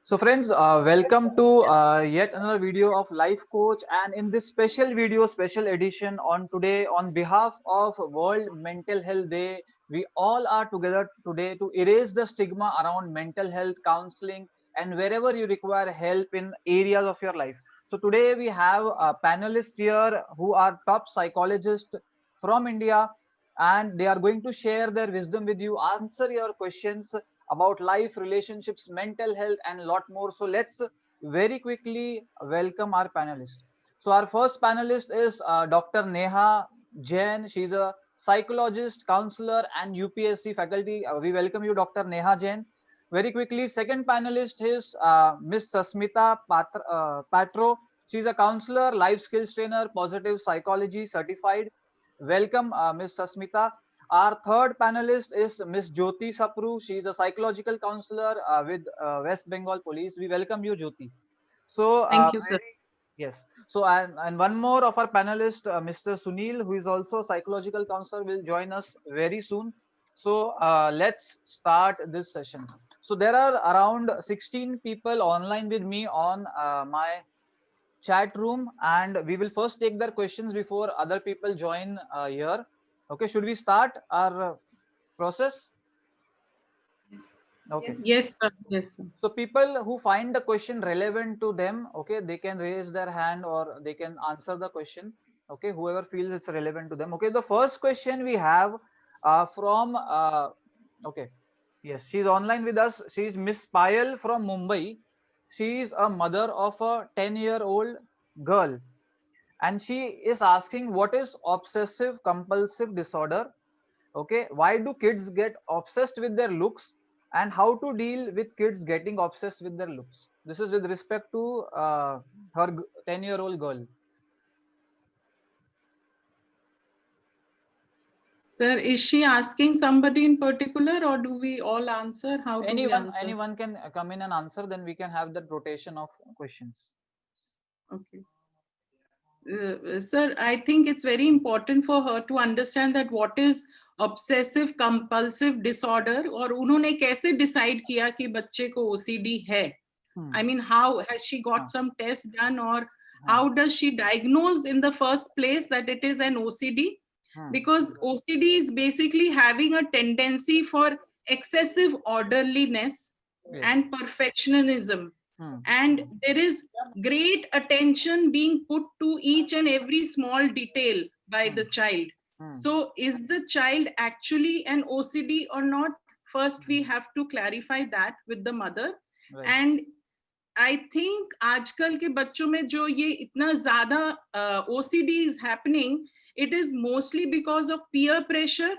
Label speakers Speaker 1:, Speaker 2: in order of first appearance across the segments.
Speaker 1: So friends, welcome to yet another video of Life Coach, and in this special video, special edition on today, on behalf of World Mental Health Day, we all are together today to erase the stigma around mental health counseling and wherever you require help in areas of your life. So today we have panelists here who are top psychologists from India, and they are going to share their wisdom with you, answer your questions about life, relationships, mental health, and a lot more. So let's very quickly welcome our panelists. So our first panelist is Dr. Neha Jain. She's a psychologist, counselor, and UPSC faculty. We welcome you, Dr. Neha Jain. Very quickly, second panelist is Miss Sasmita Patro. She's a counselor, life skills trainer, positive psychology certified. Welcome, Miss Sasmita. Our third panelist is Miss Jyoti Sapru. She is a psychological counselor with West Bengal Police. We welcome you, Jyoti. So,
Speaker 2: Thank you, sir.
Speaker 1: yes. So, and one more of our panelists, Mr. Sunil, who is also a psychological counselor, will join us very soon. So, let's start this session. So, there are around 16 people online with me on my chat room, and we will first take their questions before other people join here. Okay, should we start our process? Okay.
Speaker 2: Yes, sir. Yes, sir.
Speaker 1: So people who find the question relevant to them, okay, they can raise their hand or they can answer the question. Okay, whoever feels it's relevant to them. Okay, the first question we have from okay, yes, she's online with us. She's Miss Payal from Mumbai. She is a mother of a 10-year-old girl, and she is asking what is obsessive compulsive disorder. Okay, why do kids get obsessed with their looks, and how to deal with kids getting obsessed with their looks? This is with respect to her 10-year-old girl.
Speaker 2: Sir, is she asking somebody in particular, or do we all answer? How do we answer?
Speaker 1: Anyone can come in and answer, then we can have that rotation of questions.
Speaker 2: Okay. Sir, I think it's very important for her to understand that what is obsessive compulsive disorder, और उन्होंने कैसे decide किया कि बच्चे को OCD है. I mean, how has she got some test done, or how does she diagnose in the first place that it is an OCD? Because OCD is basically having a tendency for excessive orderliness and perfectionism. And there is great attention being put to each and every small detail by the child. So, is the child actually an OCD or not? First, we have to clarify that with the mother. And I think आजकल के बच्चों में जो ये इतना ज्यादा OCD is happening, it is mostly because of peer pressure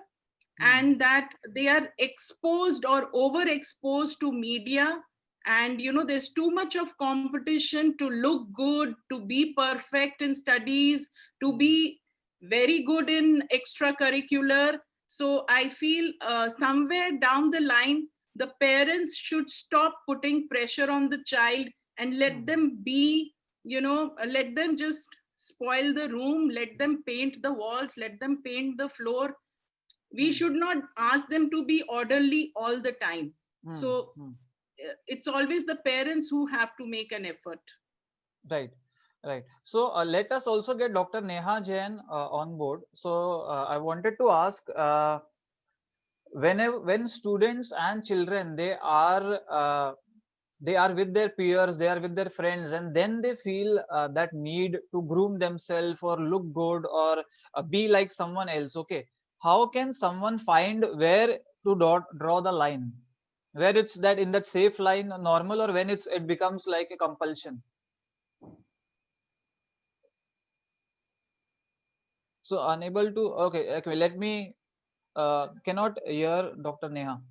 Speaker 2: and that they are exposed or overexposed to media, and you know there's too much of competition to look good, to be perfect in studies, to be very good in extracurricular. So I feel somewhere down the line the parents should stop putting pressure on the child and let them be, you know, let them just spoil the room, let them paint the walls, let them paint the floor. We should not ask them to be orderly all the time. So it's always the parents who have to make an effort.
Speaker 1: Right, right. So let us also get Dr. Neha Jain on board. So I wanted to ask, when students and children, they are with their peers, they are with their friends, and then they feel that need to groom themselves or look good or be like someone else. Okay, how can someone find where to draw the line, where it's that in that safe line normal, or when it becomes like a compulsion? So unable to, okay, let me cannot hear Dr. Neha.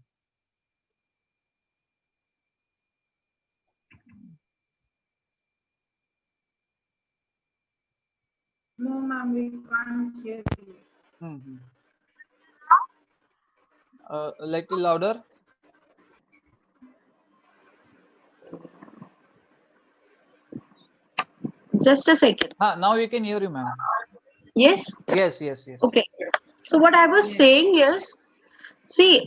Speaker 3: No, ma'am, we can't hear you.
Speaker 1: Little louder.
Speaker 4: Just a second.
Speaker 1: Now we can hear you, ma'am.
Speaker 4: Yes?
Speaker 1: Yes.
Speaker 4: Okay. So what I was saying is, See,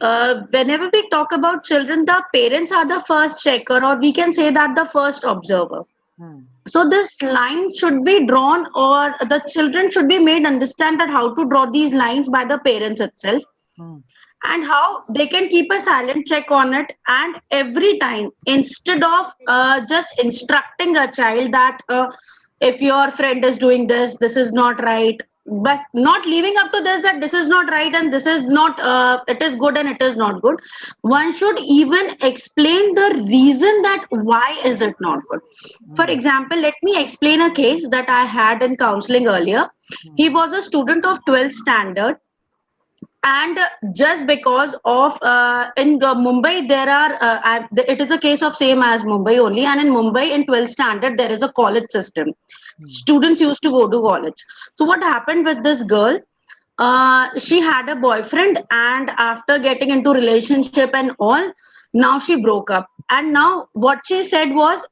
Speaker 4: whenever we talk about children, the parents are the first checker, or we can say that the first observer.
Speaker 1: Hmm.
Speaker 4: So this line should be drawn, or the children should be made understand that how to draw these lines by the parents itself,
Speaker 1: Hmm.
Speaker 4: and how they can keep a silent check on it. And every time, instead of just instructing a child that if your friend is doing this is not right, but not leaving up to this, that this is not right and this is not it is good and it is not good, one should even explain the reason that why is it not good. For
Speaker 1: Hmm.
Speaker 4: example, let me explain a case that I had in counseling earlier.
Speaker 1: Hmm.
Speaker 4: He was a student of 12th standard, and just because of in Mumbai there are it is a case of same as Mumbai only, and in Mumbai in 12th standard there is a college system.
Speaker 1: Hmm.
Speaker 4: Students used to go to college. So what happened with this girl, she had a boyfriend, and after getting into relationship and all, now she broke up. And now what she said was,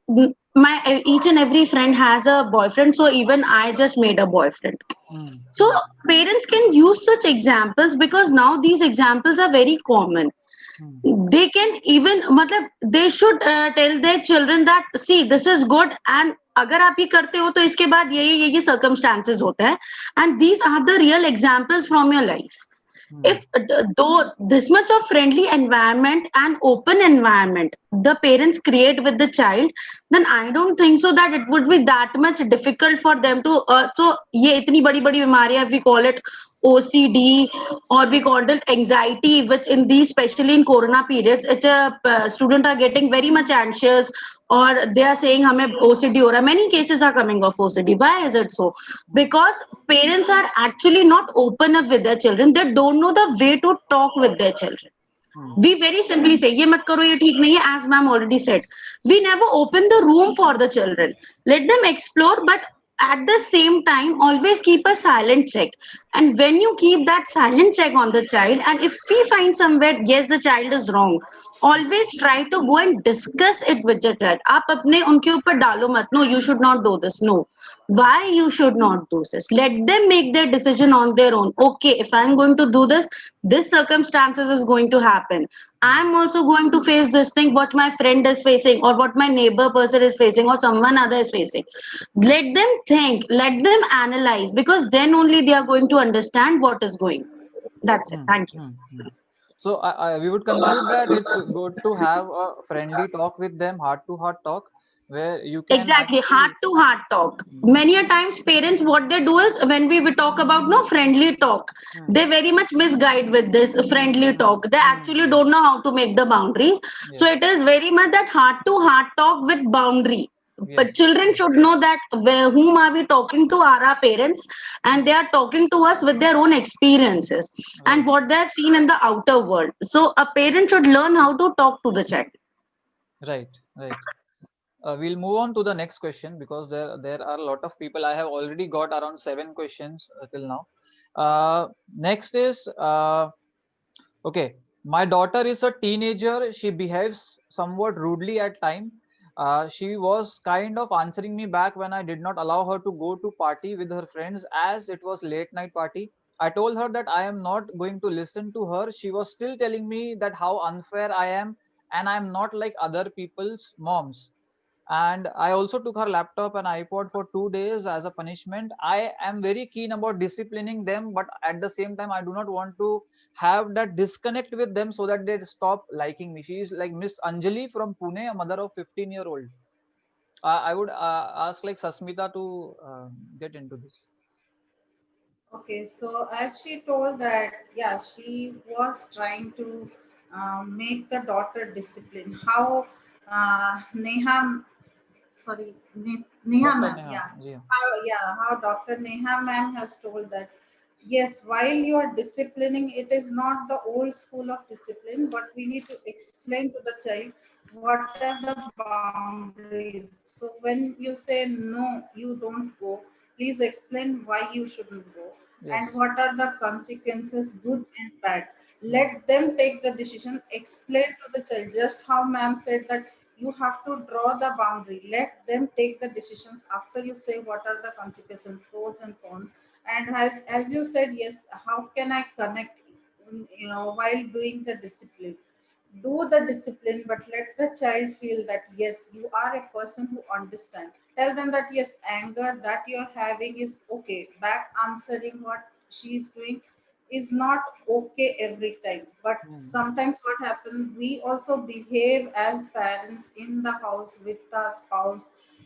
Speaker 4: my each and every friend has a boyfriend, so even I just made a boyfriend."
Speaker 1: Hmm.
Speaker 4: So
Speaker 1: Hmm.
Speaker 4: parents can use such examples, because now these examples are very common.
Speaker 1: Hmm.
Speaker 4: They can even मतलब they should tell their children that see this is good, and अगर आप ये करते हो तो इसके बाद ये circumstances होते हैं, and these are the real examples from your life.
Speaker 1: Hmm.
Speaker 4: If though this much of friendly environment and open environment the parents create with the child, then I don't think so that it would be that much difficult for them to so ये इतनी बड़ी बड़ी बीमारियां, if we call it OCD, or we called it anxiety, which in these, especially in corona periods, it's a student are getting very much anxious, or they are saying हमें OCD हो रहा है. Many cases are coming of OCD. Why is it so?
Speaker 1: Hmm.
Speaker 4: Because parents are actually not open up with their children. They don't know the way to talk with their children.
Speaker 1: Hmm.
Speaker 4: We very simply say ये मत करो, ये ठीक नहीं है, as ma'am already said. We never open the room for the children. Let them explore, but at the same time always keep a silent check. And when you keep that silent check on the child, and if we find somewhere yes the child is wrong, always try to go and discuss it with the child. आप अपने उनके ऊपर डालो मत, no you should not do this, no why you should not do this. Let them make their decision on their own. Okay, if I'm going to do this, this circumstances is going to happen. I'm also going to face this thing what my friend is facing, or what my neighbor person is facing, or someone other is facing. Let them think, let them analyze, because then only they are going to understand what is going. That's it.
Speaker 1: Hmm.
Speaker 4: Thank you.
Speaker 1: Hmm. Hmm. So we would conclude that it's good to have a friendly talk with them, heart to heart talk, where you can
Speaker 4: Exactly, heart
Speaker 1: actually.
Speaker 4: to heart talk.
Speaker 1: Hmm.
Speaker 4: Many a times parents what they do is, when we talk about no friendly talk,
Speaker 1: Hmm.
Speaker 4: they very much misguide with this friendly
Speaker 1: Hmm.
Speaker 4: talk. They
Speaker 1: Hmm.
Speaker 4: actually don't know how to make the boundaries. So
Speaker 1: Yes.
Speaker 4: it is very much that heart to heart talk with boundary. But
Speaker 1: Yes.
Speaker 4: children
Speaker 1: Yes.
Speaker 4: should know that where, whom are we talking to, are our parents,
Speaker 1: Hmm.
Speaker 4: and they are talking to us with their own experiences and
Speaker 1: Right.
Speaker 4: what they have seen in the outer world. So a parent should learn how to talk to the child.
Speaker 1: Right. Right. We'll move on to the next question, because there are a lot of people. I have already got around 7 questions till now. Next is okay. My daughter is a teenager. She behaves somewhat rudely at time. She was kind of answering me back when I did not allow her to go to party with her friends, as it was late night party. I told her that I am not going to listen to her. She was still telling me that how unfair I am, and I am not like other people's moms. And I also took her laptop and iPod for 2 days as a punishment. I am very keen about disciplining them, but at the same time I do not want to have that disconnect with them so that they stop liking me. She is like Miss Anjali from Pune, a mother of 15-year-old. I would ask like Sasmita to get into this.
Speaker 3: Okay, so as she told that, yeah, she was trying to make the daughter discipline. How Neha, sorry, Neha
Speaker 1: Dr.
Speaker 3: ma'am,
Speaker 1: Neha,
Speaker 3: yeah,
Speaker 1: ji हाँ.
Speaker 3: how Dr. Neha ma'am has told that. Yes, while you are disciplining, it is not the old school of discipline, but we need to explain to the child what are the boundaries. So when you say no, you don't go, please explain why you shouldn't go and what are the
Speaker 1: Yes.
Speaker 3: consequences, good and bad. Let
Speaker 1: Hmm.
Speaker 3: them take the decision, explain to the child, just how ma'am said that you have to draw the boundary. Let them take the decisions after you say what are the consequences, pros and cons. And as you said, yes, how can I connect? while doing the discipline. Do the discipline, but let the child feel that yes, you are a person who understands. Tell them that yes, anger that you're having is okay. Back answering what she is doing is not okay every time. But
Speaker 1: Hmm.
Speaker 3: sometimes what happens, we also behave as parents in the house with our spouse,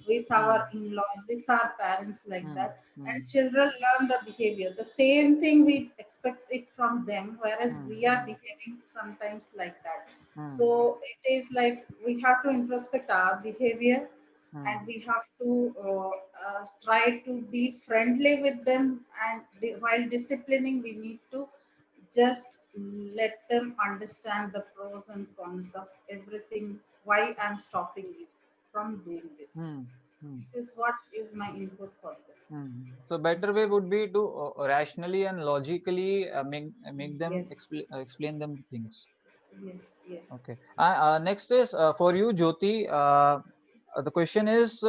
Speaker 3: with
Speaker 1: Hmm.
Speaker 3: our in-laws, with our parents like
Speaker 1: Hmm.
Speaker 3: that.
Speaker 1: Hmm.
Speaker 3: And children learn the behavior. The same thing we expect it from them, whereas
Speaker 1: Hmm.
Speaker 3: we are behaving sometimes like that.
Speaker 1: Hmm.
Speaker 3: So it is like we have to introspect our behavior,
Speaker 1: Hmm.
Speaker 3: and we have to try to be friendly with them. And while disciplining, we need to just let them understand the pros and cons of everything. Why I'm stopping you from doing this.
Speaker 1: Hmm. Hmm.
Speaker 3: This is what is my input for this.
Speaker 1: Hmm. So better way would be to rationally and logically make them
Speaker 3: Yes,
Speaker 1: explain them the things.
Speaker 3: yes, yes.
Speaker 1: Okay. Next is for you, Jyoti. The question is,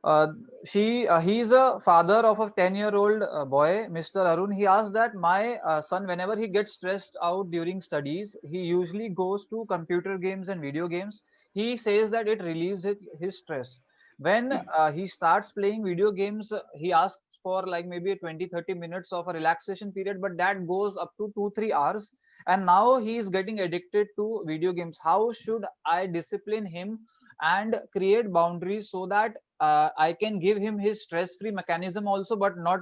Speaker 1: uh, he's a father of a 10-year-old boy, Mr. Arun. He asked that my son, whenever he gets stressed out during studies, he usually goes to computer games and video games. He says that it relieves his stress. When he starts playing video games, he asks for like maybe 20-30 minutes of a relaxation period, but that goes up to 2-3 hours. And now he is getting addicted to video games. How should I discipline him and create boundaries so that I can give him his stress-free mechanism also, but not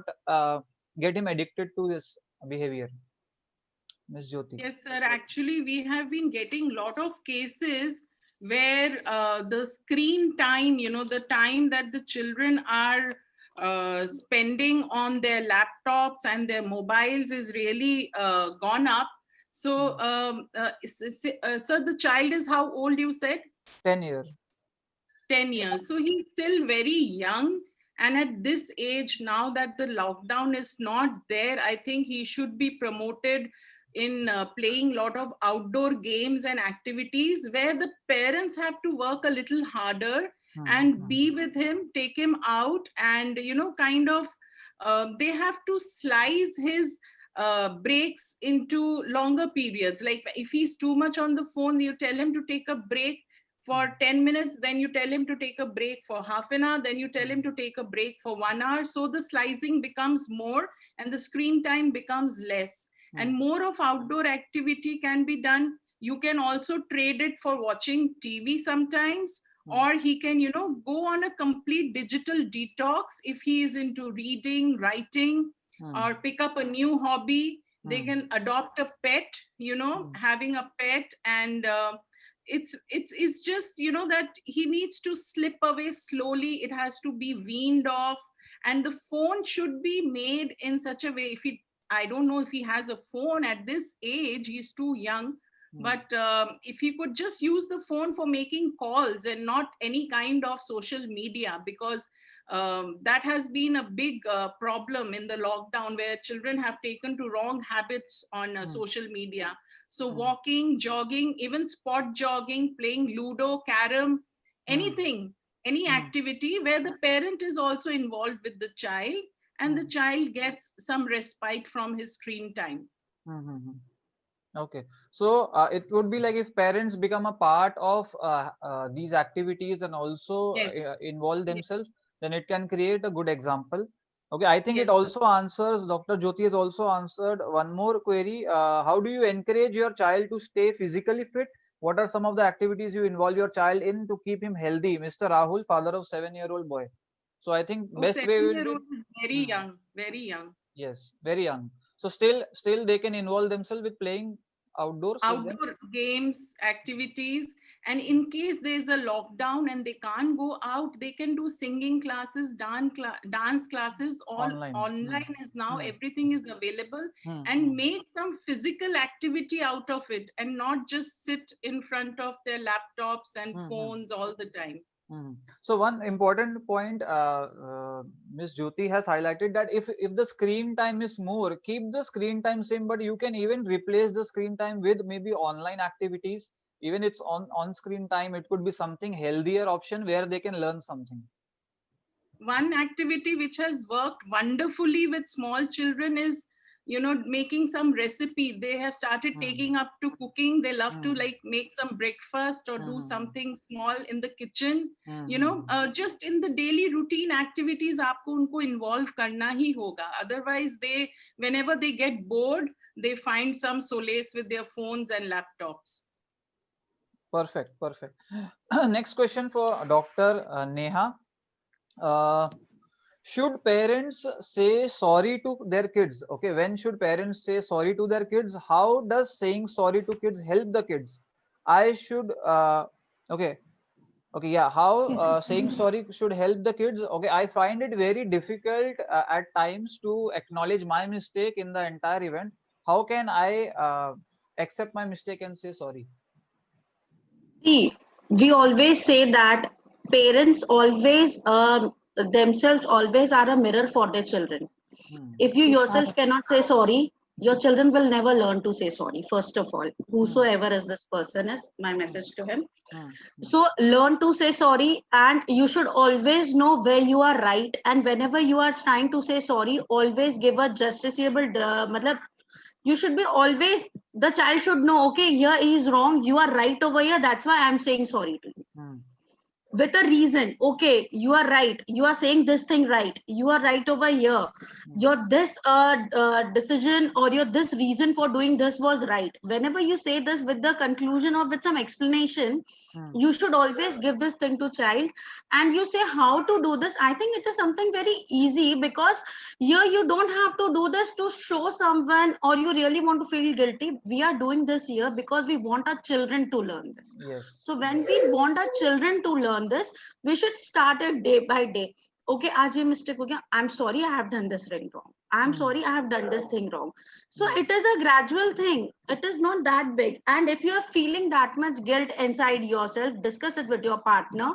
Speaker 1: get him addicted to this behavior? Miss Jyoti.
Speaker 2: Yes, sir. Actually, we have been getting lot of cases where the screen time, the time that the children are spending on their laptops and their mobiles is really gone up. So, sir, the child is how old you said?
Speaker 1: 10 year.
Speaker 2: 10 years. So he's still very young. And at this age, now that the lockdown is not there, I think he should be promoted in playing a lot of outdoor games and activities where the parents have to work a little harder
Speaker 1: Hmm.
Speaker 2: and
Speaker 1: Hmm.
Speaker 2: be with him, take him out, and, kind of, they have to slice his breaks into longer periods. Like if he's too much on the phone, you tell him to take a break for 10 minutes, then you tell him to take a break for half an hour, then you tell him to take a break for 1 hour. So the slicing becomes more and the screen time becomes less.
Speaker 1: Hmm.
Speaker 2: And more of outdoor activity can be done. You can also trade it for watching TV sometimes, or he can, go on a complete digital detox if he is into reading, writing,
Speaker 1: Hmm.
Speaker 2: or pick up a new hobby. They
Speaker 1: Hmm.
Speaker 2: can adopt a pet,
Speaker 1: Hmm.
Speaker 2: having a pet, and it's just that he needs to slip away slowly. It has to be weaned off, and the phone should be made in such a way. If he I don't know if he has a phone at this age, he's too young,
Speaker 1: Hmm.
Speaker 2: but if he could just use the phone for making calls and not any kind of social media, because that has been a big problem in the lockdown, where children have taken to wrong habits on
Speaker 1: Hmm.
Speaker 2: social media. So
Speaker 1: Hmm.
Speaker 2: walking, jogging, even spot jogging, playing Ludo, Carom,
Speaker 1: Hmm.
Speaker 2: anything, any
Speaker 1: Hmm.
Speaker 2: activity where the parent is also involved with the child, and the
Speaker 1: Hmm.
Speaker 2: child gets some respite from his screen time.
Speaker 1: Hmm. Hmm. Hmm. Okay, so it would be like if parents become a part of these activities and also
Speaker 2: Yes,
Speaker 1: involve
Speaker 2: yes,
Speaker 1: themselves, then it can create a good example. Okay, I think it
Speaker 2: yes, sir.
Speaker 1: also answers, Dr. Jyoti has also answered one more query. How do you encourage your child to stay physically fit? What are some of the activities you involve your child in to keep him healthy? Mr. Rahul, father of 7-year-old boy. So I think
Speaker 2: Oh,
Speaker 1: best way will
Speaker 2: 7 year
Speaker 1: be,
Speaker 2: old is very
Speaker 1: hmm,
Speaker 2: young, very young.
Speaker 1: yes, very young. So still they can involve themselves with playing outdoors with them.
Speaker 2: Outdoor games, activities, and in case there's a lockdown and they can't go out, they can do singing classes, dance classes. All
Speaker 1: Online. Hmm.
Speaker 2: online is now,
Speaker 1: Hmm.
Speaker 2: everything is available,
Speaker 1: Hmm.
Speaker 2: and
Speaker 1: Hmm.
Speaker 2: make some physical activity out of it, and not just sit in front of their laptops and
Speaker 1: Hmm. Hmm.
Speaker 2: phones all the time.
Speaker 1: Hmm. So one important point, Ms. Jyoti has highlighted that if the screen time is more, keep the screen time same, but you can even replace the screen time with maybe online activities. Even it's on screen time, it could be something healthier option where they can learn something.
Speaker 2: One activity which has worked wonderfully with small children is you know, making some recipe. They have started taking up to cooking. They love to like make some breakfast or do something small in the kitchen. You know, just in the daily routine activities aapko unko involve karna hi hoga. Otherwise they, whenever they get bored, they find some solace with their phones and laptops.
Speaker 1: Perfect, perfect. Next question for Dr. Neha. Should parents say sorry to their kids? Okay, when should parents say sorry to their kids? How does saying sorry to kids help the kids? I should, okay, okay, yeah. How saying sorry should help the kids? Okay, I find it very difficult at times to acknowledge my mistake in the entire event. How can I accept my mistake and say sorry?
Speaker 4: See, we always say that parents always themselves always are a mirror for their children. If you yourself cannot say sorry, your children will never learn to say sorry. First of all, whosoever is this person is, my message to him. So learn to say sorry, and you should always know where you are right. And whenever you are trying to say sorry, always give a justiciable. Matlab, you should be always, the child should know, okay, here he is wrong, you are right over here, that's why I'm saying sorry to you with a reason. Okay, you are right, you are saying this thing right, you are right over here, your this decision or your this reason for doing this was right. Whenever you say this with the conclusion or with some explanation, you should always give this thing to child, and you say how to do this. I think it is something very easy, because here you don't have to do this to show someone or you really want to feel guilty. We are doing this here because we want our children to learn this.
Speaker 1: Yes.
Speaker 4: So when we want our children to learn this, we should start it day by day. Okay, आज ये mistake हो गया, I'm sorry, I have done this thing wrong. I'm sorry, I have done this thing wrong. So it is a gradual thing. It is not that big. And if you are feeling that much guilt inside yourself, discuss it with your partner.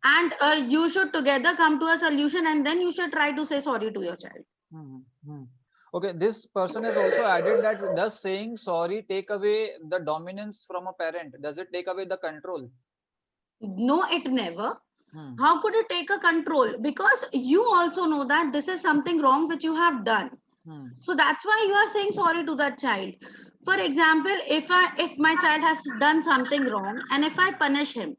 Speaker 4: And you should together come to a solution, and then you should try to say sorry to your child.
Speaker 1: Okay, this person has also added that, does saying sorry take away the dominance from a parent? Does it take away the control?
Speaker 4: No, it never. How could it take a control? Because you also know that this is something wrong which you have done. So that's why you are saying sorry to that child. For example, if my child has done something wrong, and if I punish him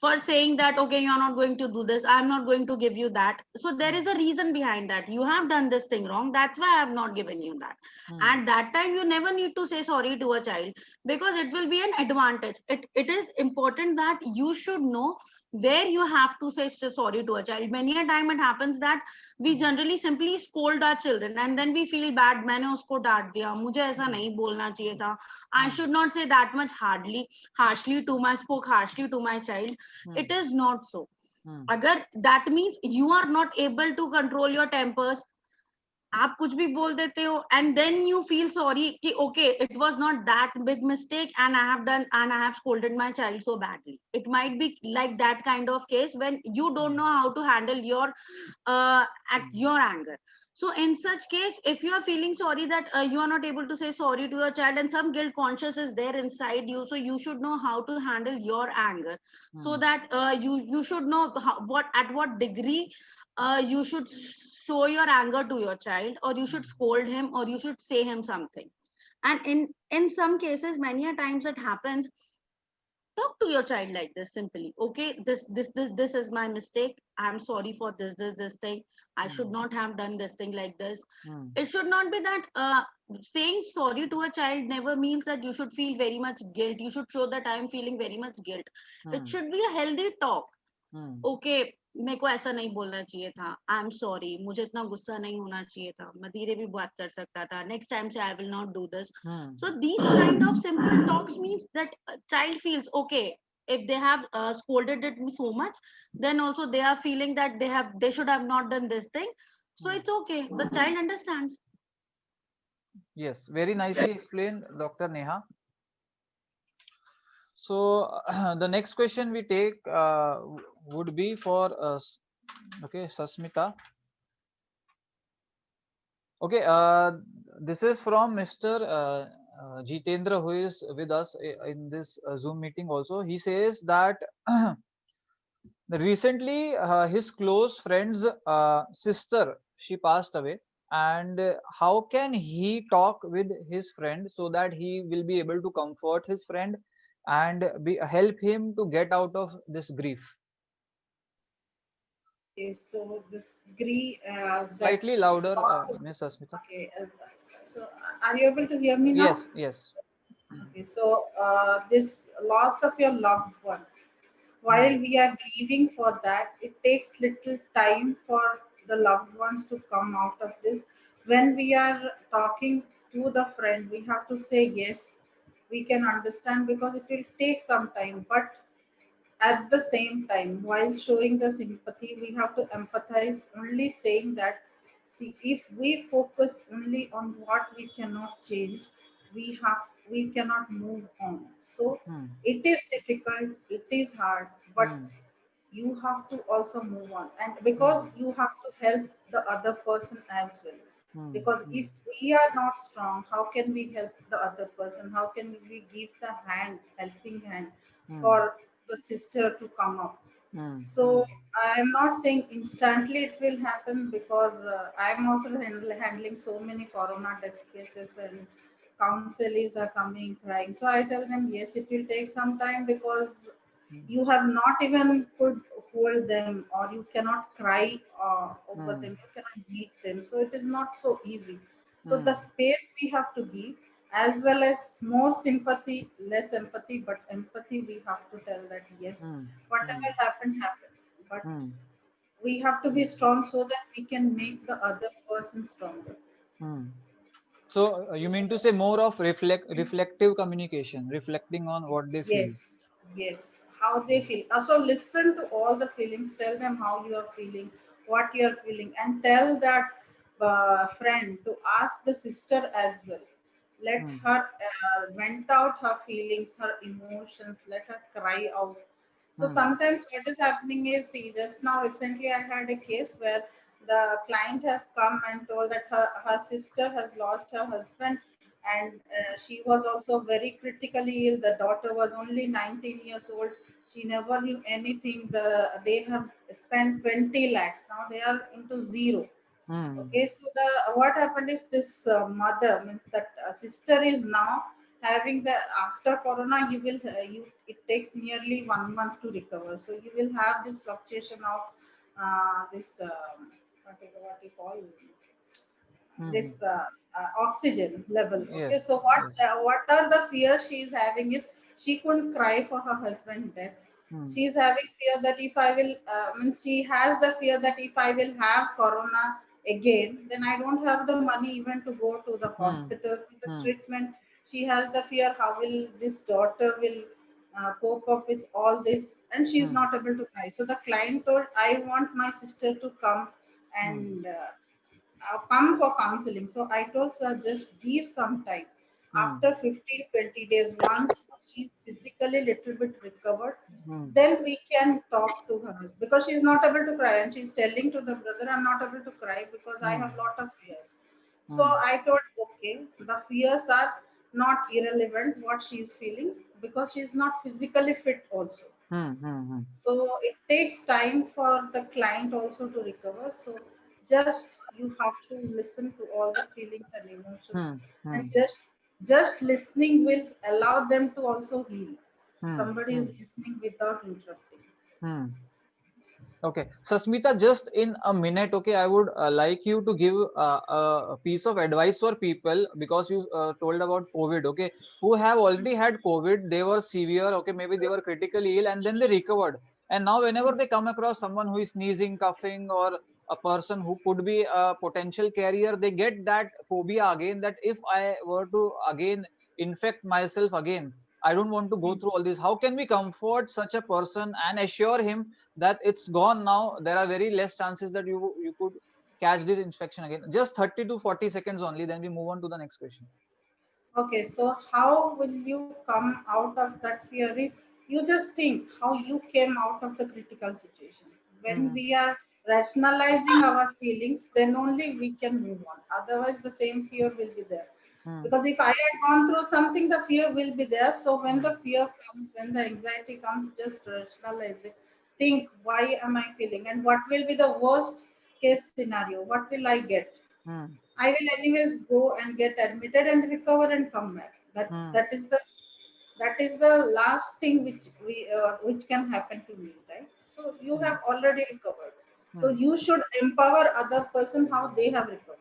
Speaker 4: for saying that, okay, you are not going to do this, I'm not going to give you that, so there is a reason behind that. You have done this thing wrong, that's why I have not given you that. At that time you never need to say sorry to a child, because it will be an advantage. It is important that you should know where you have to say sorry to a child. Many a time it happens that we generally simply scold our children, and then we feel bad, मैंने उसको डांट दिया, मुझे ऐसा नहीं बोलना चाहिए था, I should not say that much harshly to my spoke harshly to my child. It is not so. अगर that means you are not able to control your tempers, आप कुछ भी बोल देते हो, and then you feel sorry कि okay, it was not that big mistake and I have done and I have scolded my child so badly. It might be like that kind of case when you don't know how to handle your anger. So in such case, if you are feeling sorry that you are not able to say sorry to your child, and some guilt conscious is there inside you, so you should know how to handle your anger, so that you should know at what degree you should show your anger to your child, or you should scold him, or you should say him something. And in some cases, many a times it happens, talk to your child like this simply. Okay, this is my mistake, I'm sorry for this thing, I should not have done this thing like this. It should not be that saying sorry to a child never means that you should feel very much guilt. You should show that I am feeling very much guilt. It should be a healthy talk. Okay, मेरे को ऐसा नहीं बोलना चाहिए था, I am sorry, मुझे इतना गुस्सा नहीं होना चाहिए था, मैं धीरे भी बात कर सकता था, नेक्स्ट टाइम से I will not do this. So these kind of simple talks means that a child feels okay. If they have scolded it so much, then also they are feeling that they should have not done this thing, so it's okay, the child understands.
Speaker 1: Yes, very nicely explained, Dr. Neha. So the next question we take would be for okay, Sasmita. Okay, this is from Mr. Jitendra, who is with us in this Zoom meeting also. He says that recently his close friend's sister, she passed away, and how can he talk with his friend so that he will be able to comfort his friend and help him to get out of this grief?
Speaker 3: Okay, so this agree that
Speaker 1: Slightly louder,
Speaker 3: loss of,
Speaker 1: Miss Asmita.
Speaker 3: okay, so are you able to hear me now?
Speaker 1: Yes, yes.
Speaker 3: Okay, so this loss of your loved ones, while
Speaker 1: Hmm.
Speaker 3: we are grieving for that, it takes little time for the loved ones to come out of this. When we are talking to the friend, we have to say yes, we can understand because it will take some time, but at the same time, while showing the sympathy, we have to empathize, only saying that, see, if we focus only on what we cannot change, we cannot move on. So
Speaker 1: Hmm.
Speaker 3: it is difficult, it is hard, but
Speaker 1: Hmm.
Speaker 3: you have to also move on, and
Speaker 1: Hmm.
Speaker 3: because you have to help the other person as well,
Speaker 1: Hmm.
Speaker 3: because
Speaker 1: Hmm.
Speaker 3: if we are not strong, how can we help the other person, how can we give the hand, helping hand
Speaker 1: Hmm.
Speaker 3: for the sister to come up?
Speaker 1: Hmm.
Speaker 3: So
Speaker 1: Hmm.
Speaker 3: I am not saying instantly it will happen, because I am also handling so many corona death cases, and counselors are coming crying. So I tell them, yes, it will take some time, because you have not even could hold them, or you cannot cry over
Speaker 1: Hmm.
Speaker 3: them, you cannot meet them, so it is not so easy. So
Speaker 1: Hmm.
Speaker 3: the space we have to give, as well as more sympathy, less empathy, but empathy we have to tell that yes,
Speaker 1: Hmm. Hmm.
Speaker 3: whatever happened happened, but
Speaker 1: Hmm.
Speaker 3: we have to be strong so that we can make the other person stronger.
Speaker 1: Hmm. So you mean to say more of reflective communication, reflecting on what they feel.
Speaker 3: Yes, yes. How they feel. Also, listen to all the feelings. Tell them how you are feeling, what you are feeling, and tell that friend to ask the sister as well. Let
Speaker 1: Hmm.
Speaker 3: her vent out her feelings, her emotions. Let her cry out. So
Speaker 1: Hmm.
Speaker 3: sometimes what is happening is, see, just now recently I had a case where the client has come and told that her sister has lost her husband, and she was also very critically ill. The daughter was only 19 years old. She never knew anything. They have spent 20 lakhs. Now they are into zero.
Speaker 1: Hmm.
Speaker 3: Okay, so the what happened is, this mother, means that sister is now having the, after corona, you will you, it takes nearly 1 month to recover. So you will have this fluctuation of this what you call
Speaker 1: Hmm.
Speaker 3: this oxygen level. Okay,
Speaker 1: Yes.
Speaker 3: so
Speaker 1: Yes.
Speaker 3: what are the fears she is having is, she couldn't cry for her husband's death.
Speaker 1: Hmm.
Speaker 3: She is having fear that if I will, means she has the fear that if I will have corona again, then I don't have the money even to go to the
Speaker 1: Hmm.
Speaker 3: hospital to the
Speaker 1: Hmm.
Speaker 3: treatment. She has the fear, how will this daughter will cope up with all this, and she is
Speaker 1: Hmm.
Speaker 3: not able to cry. So the client told, I want my sister to come
Speaker 1: Hmm.
Speaker 3: and come for counseling. So I told her, just give some time.
Speaker 1: Hmm.
Speaker 3: After 15, 20 days, once she's physically little bit recovered,
Speaker 1: Hmm.
Speaker 3: then we can talk to her, because she's not able to cry, and she's telling to the brother, I'm not able to cry because I
Speaker 1: Hmm.
Speaker 3: have lot of fears. So
Speaker 1: Hmm.
Speaker 3: I told, okay, the fears are not irrelevant what she's feeling, because she's not physically fit also.
Speaker 1: Hmm. Hmm. Hmm.
Speaker 3: So it takes time for the client also to recover. So just you have to listen to all the feelings and emotions,
Speaker 1: Hmm.
Speaker 3: and
Speaker 1: Hmm.
Speaker 3: just listening will allow them to also heal.
Speaker 1: Hmm.
Speaker 3: Somebody
Speaker 1: Hmm.
Speaker 3: is listening without interrupting.
Speaker 1: Hmm. Okay, Sasmita, just in a minute, okay, I would like you to give a piece of advice for people because you told about COVID, okay, who have already had COVID, they were severe, okay, maybe they were critically ill and then they recovered. And now, whenever they come across someone who is sneezing, coughing, or a person who could be a potential carrier, they get that phobia again that if I were to again infect myself again, I don't want to go through all this. How can we comfort such a person and assure him that it's gone now? There are very less chances that you could catch this infection again. Just 30 to 40 seconds only, then we move on to the next question.
Speaker 3: Okay, so how will you come out of that fear is, you just think how you came out of the critical situation. When
Speaker 1: Hmm.
Speaker 3: we are rationalizing our feelings, then only we can move on. Otherwise, the same fear will be there.
Speaker 1: Hmm.
Speaker 3: Because if I had gone through something, the fear will be there. So when
Speaker 1: Hmm.
Speaker 3: the fear comes, when the anxiety comes, just rationalize it. Think, why am I feeling? And what will be the worst case scenario? What will I get? I will anyways go and get admitted and recover and come back. That is the last thing which can happen to me, right? So you have already recovered. So you should empower other person how they have recovered.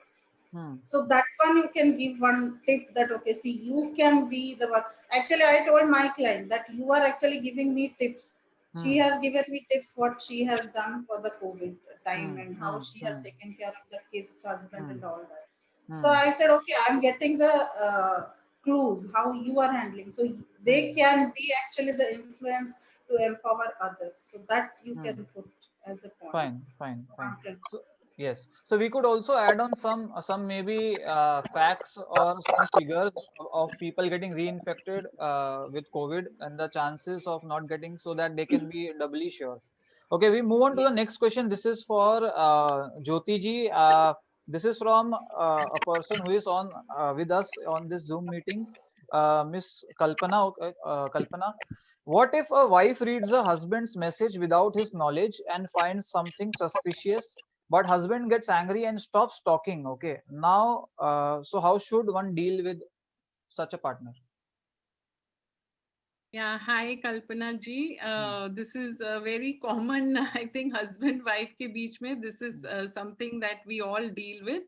Speaker 3: So that one you can give one tip that, okay, see, you can be the one. Actually, I told my client that you are actually giving me tips. She has given me tips what she has done for the COVID time and how she has taken care of the kids, husband, and all that. So I said, okay, I'm getting the clues how you are handling. So they can be actually the influence to empower others. So that you can put as a point.
Speaker 1: Fine. So, yes. So we could also add on some maybe facts or some figures of people getting reinfected with COVID and the chances of not getting, so that they can be doubly sure. Okay, we move on to the next question. This is for Jyoti ji. This is from a person who is on with us on this Zoom meeting, Miss Kalpana. Kalpana, what if a wife reads a husband's message without his knowledge and finds something suspicious, but husband gets angry and stops talking? Okay, now, so how should one deal with such a partner?
Speaker 2: Yeah, hi Kalpana ji. This is very common, I think, husband-wife ke beech mein. This is something that we all deal with.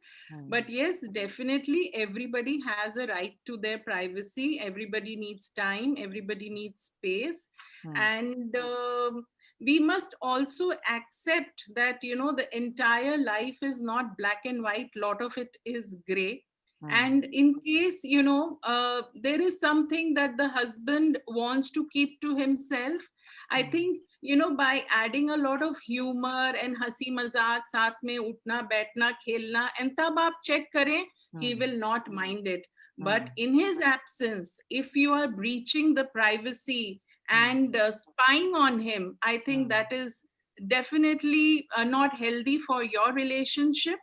Speaker 2: But yes, definitely everybody has a right to their privacy. Everybody needs time. Everybody needs space. And we must also accept that, you know, the entire life is not black and white. Lot of it is gray. And in case, you know, there is something that the husband wants to keep to himself, I think, you know, by adding a lot of humor and hasi mazak, saath mein utna, baithna, khelna, and tab aap check kare, he will not mind it. But in his absence, if you are breaching the privacy and spying on him, I think that is definitely not healthy for your relationship.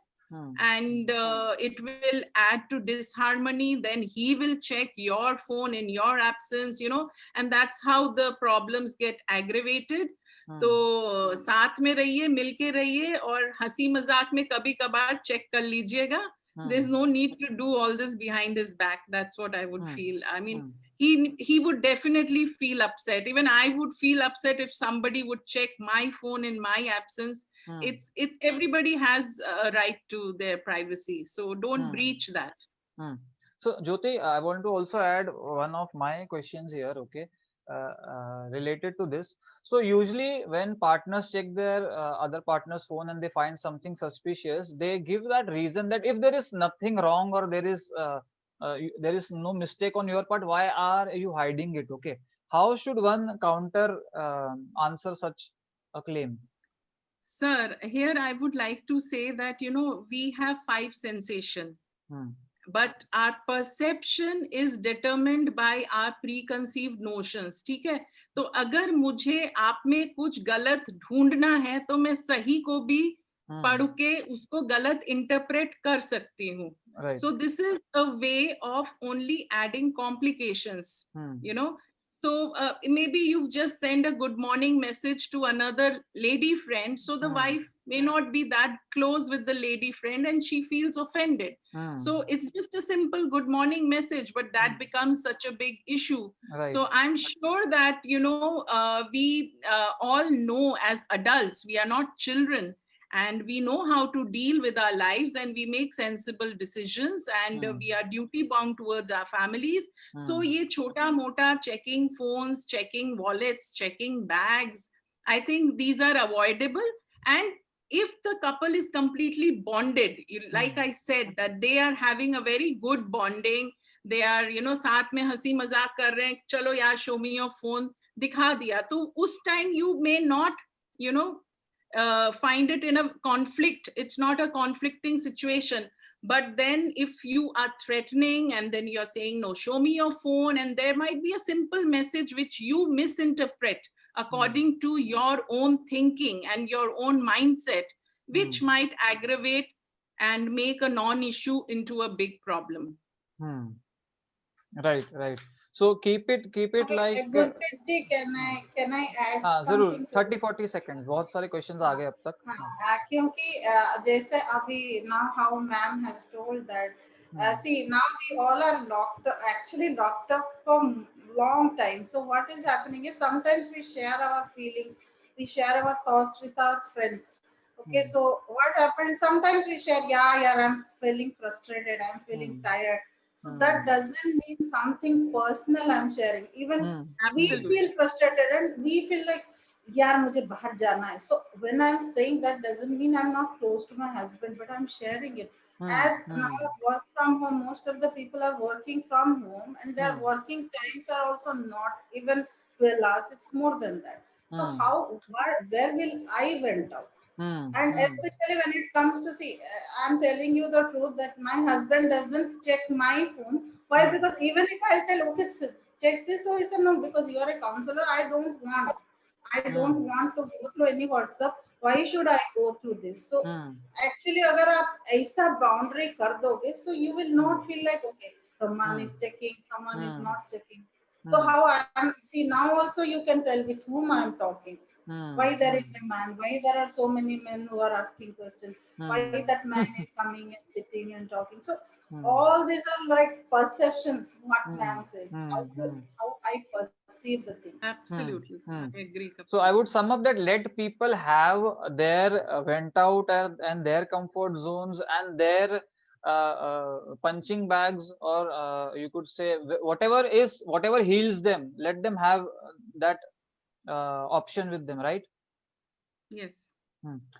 Speaker 2: And it will add to disharmony. Then he will check your phone in your absence, you know, and that's how the problems get aggravated. तो साथ में रहिए, मिलके रहिए, और हंसी मजाक में कभी कभार चेक कर लीजिएगा. There's no need to do all this behind his back. That's what I would feel. I mean, he would definitely feel upset. Even I would feel upset if somebody would check my phone in my absence. It's everybody has a right to their privacy, so don't breach that.
Speaker 1: So Jyoti, I want to also add one of my questions here, okay, related to this. So usually when partners check their other partner's phone and they find something suspicious, they give that reason that if there is nothing wrong or there is no mistake on your part, why are you hiding it? Okay, how should one counter answer such a claim?
Speaker 2: Sir, here I would like to say that, you know, we have 5 sensations. But our perception is determined by our preconceived notions. ठीक है, तो अगर मुझे आप में कुछ गलत ढूंढना है तो मैं सही को भी पढ़ के उसको गलत इंटरप्रेट कर सकती हूँ. So this is a way of only adding complications, you know. So maybe you've just sent a good morning message to another lady friend. So the wife may not be that close with the lady friend and she feels offended. So it's just a simple good morning message, but that becomes such a big issue. So I'm sure that, you know, we all know as adults, we are not children. And we know how to deal with our lives, and we make sensible decisions, and we are duty bound towards our families. So ye chota mota checking phones, checking wallets, checking bags, I think these are avoidable. And if the couple is completely bonded, like I said, that they are having a very good bonding, they are, you know, साथ में हंसी मजाक कर रहे हैं, चलो यार show me your phone, दिखा दिया, तो उस time you may not, you know, find it in a conflict. It's not a conflicting situation. But then if you are threatening and then you're saying, no, show me your phone, and there might be a simple message which you misinterpret according to your own thinking and your own mindset, which might aggravate and make a non-issue into a big problem.
Speaker 1: Right. So keep it
Speaker 3: Okay,
Speaker 1: like
Speaker 3: Gurpreet ji, can I add
Speaker 1: जरूर
Speaker 3: something to
Speaker 1: 30-40 second, बहुत सारे questions आ गए अब तक.
Speaker 3: क्योंकि जैसे अभी now how ma'am has told that see now we all are locked up for long time. So what is happening is sometimes we share our feelings, we share our thoughts with our friends. Okay, so what happens? Sometimes we share, yeah, I'm feeling frustrated, I'm feeling tired. So that doesn't mean something personal I'm sharing. Even we feel frustrated and we feel like, यार मुझे बाहर जाना है. So when I'm saying that doesn't mean I'm not close to my husband, but I'm sharing it. As now work from home, most of the people are working from home and their working times are also not even 12 hours. It's more than that. So where will I went out? And especially when it comes to see, I'm telling you the truth that my husband doesn't check my phone. Why? Because even if I tell, okay, check this, so he said no, because you are a counselor. I don't want to go through any WhatsApp. Why should I go through this? So actually, अगर आप ऐसा boundary कर दोगे, so you will not feel like okay, someone is checking, someone is not checking. So how I am, see now also you can tell with whom I am talking. Why there is a man? Why there are so many men who are asking questions? Why that man is coming and sitting and talking? So all these are like perceptions. What ma'am says, how I perceive the things.
Speaker 2: Absolutely, I agree.
Speaker 1: So I would sum up that let people have their went out and their comfort zones and their punching bags, or you could say whatever heals them. Let them have that option with them, right?
Speaker 2: Yes.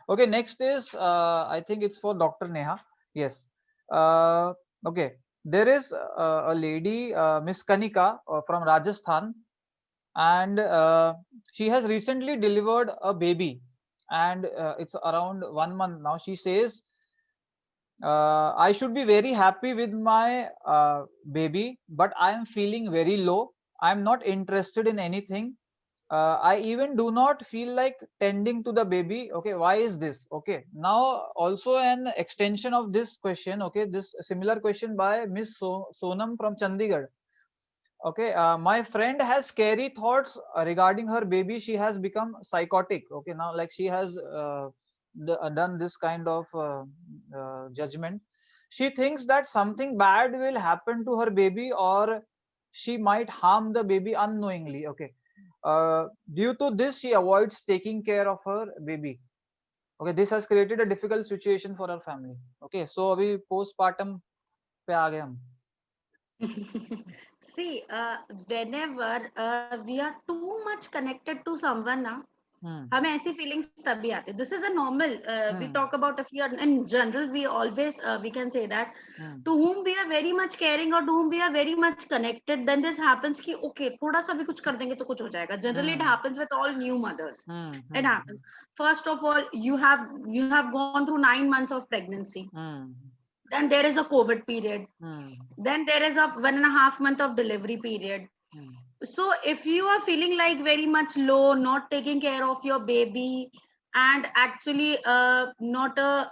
Speaker 1: Okay, next is I think it's for Dr. Neha. Yes. Okay, there is a lady, Miss Kanika from Rajasthan, and she has recently delivered a baby, and it's around 1 month now. She says, I should be very happy with my baby, but I am feeling very low. I am not interested in anything. I even do not feel like tending to the baby. Okay, why is this? Okay, now also an extension of this question. Okay, this similar question by Miss Sonam from Chandigarh. Okay, my friend has scary thoughts regarding her baby. She has become psychotic. Okay, now like she has done this kind of judgment. She thinks that something bad will happen to her baby, or she might harm the baby unknowingly. Okay, due to this she avoids taking care of her baby. Okay, this has created a difficult situation for her family. Okay, so अभी postpartum पे आ गए हम.
Speaker 4: See, whenever we are too much connected to someone, na, हमें ऐसी feelings तभी आती. This is a normal. We talk about if we are in general, we always we can say that to whom we are very much caring or to whom we are very much connected, then this happens कि okay थोड़ा सा भी कुछ कर देंगे तो कुछ हो जाएगा. Generally, it happens with all new mothers. It happens. First of all, you have gone through 9 months of pregnancy. Then there is a COVID period. Then there is a 1.5 month of delivery period. So if you are feeling like very much low, not taking care of your baby, and actually not a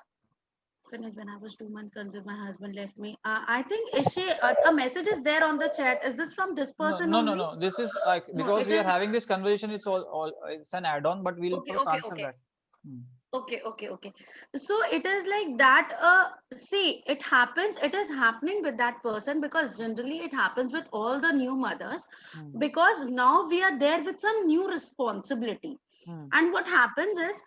Speaker 4: finished when I was 2 months conceived, my husband left me. I think is she a message is there on the chat. Is this from this person
Speaker 1: No.
Speaker 4: only?
Speaker 1: This is
Speaker 4: No,
Speaker 1: because
Speaker 4: it
Speaker 1: we are
Speaker 4: is.
Speaker 1: having this conversation. It's all it's an add-on, but we'll first answer that.
Speaker 4: Okay. So it is like that. See, it happens. It is happening with that person because generally it happens with all the new mothers because now we are there with some new responsibility. And what happens is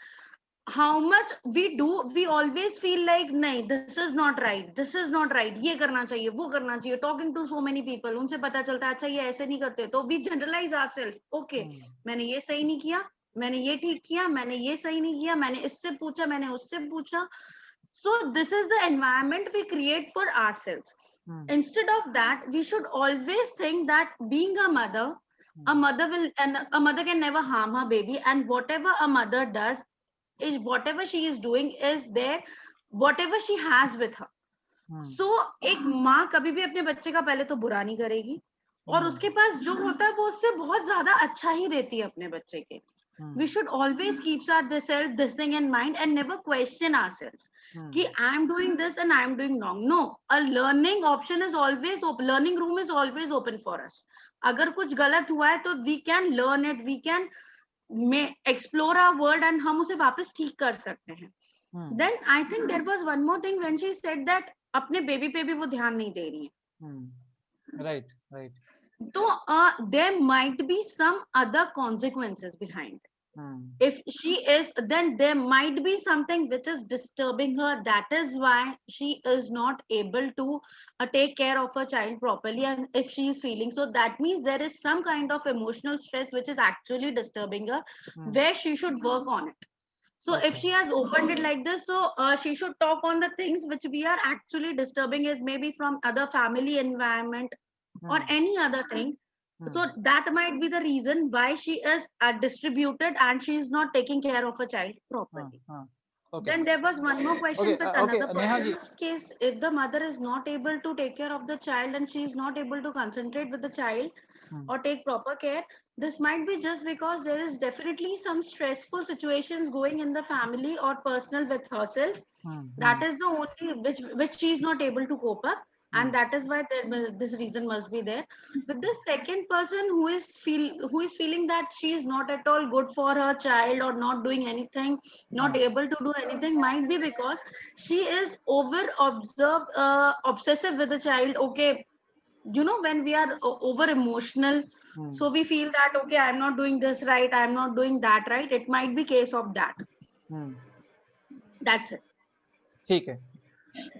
Speaker 4: how much we do, we always feel like, nahi, this is not right. This is not right. ये करना चाहिए, वो करना चाहिए. Talking to so many people, उनसे पता चलता है अच्छा ये ऐसे नहीं करते. तो we generalize ourselves. Okay, मैंने ये सही नहीं किया. मैंने ये ठीक किया, मैंने ये सही नहीं किया, मैंने इससे पूछा, मैंने उससे पूछा. So this is the environment we create for ourselves. Instead of that, we should always think that being a mother can never harm her baby, and whatever a mother does is whatever she is doing is there, whatever she has with her. So एक माँ कभी भी अपने बच्चे का पहले तो बुरा नहीं करेगी और उसके पास जो होता है वो उससे बहुत ज्यादा अच्छा ही देती है अपने बच्चे के. We should always keep this thing in mind and never question ourselves. Ki I'm doing this and I'm doing wrong. No, a learning option is always open. Learning room is always open for us. अगर कुछ गलत हुआ है तो we can learn it. We can explore our world and हम उसे वापस ठीक कर सकते हैं. Then I think there was one more thing when she said that अपने बेबी पे भी वो ध्यान नहीं दे रही है.
Speaker 1: Right, right.
Speaker 4: So there might be some other consequences behind. If she is, then there might be something which is disturbing her. That is why she is not able to take care of her child properly. And if she is feeling so, that means there is some kind of emotional stress which is actually disturbing her, where she should work on it. So if she has opened it like this, so she should talk on the things which we are actually disturbing, is maybe from other family environment or any other thing. So that might be the reason why she is distributed and she is not taking care of a child properly.
Speaker 1: Okay.
Speaker 4: Then there was one more question with another
Speaker 1: Neha
Speaker 4: person's case. If the mother is not able to take care of the child and she is not able to concentrate with the child or take proper care, this might be just because there is definitely some stressful situations going in the family or personal with herself. That is the only which she is not able to cope up. And that is why this reason must be there. But the second person who is feeling that she is not at all good for her child or not doing anything, not able to do anything, might be because she is obsessive with the child. Okay, you know, when we are over emotional, so we feel that okay, I'm not doing this right, I'm not doing that right. It might be case of that. That's it.
Speaker 1: ठीक है.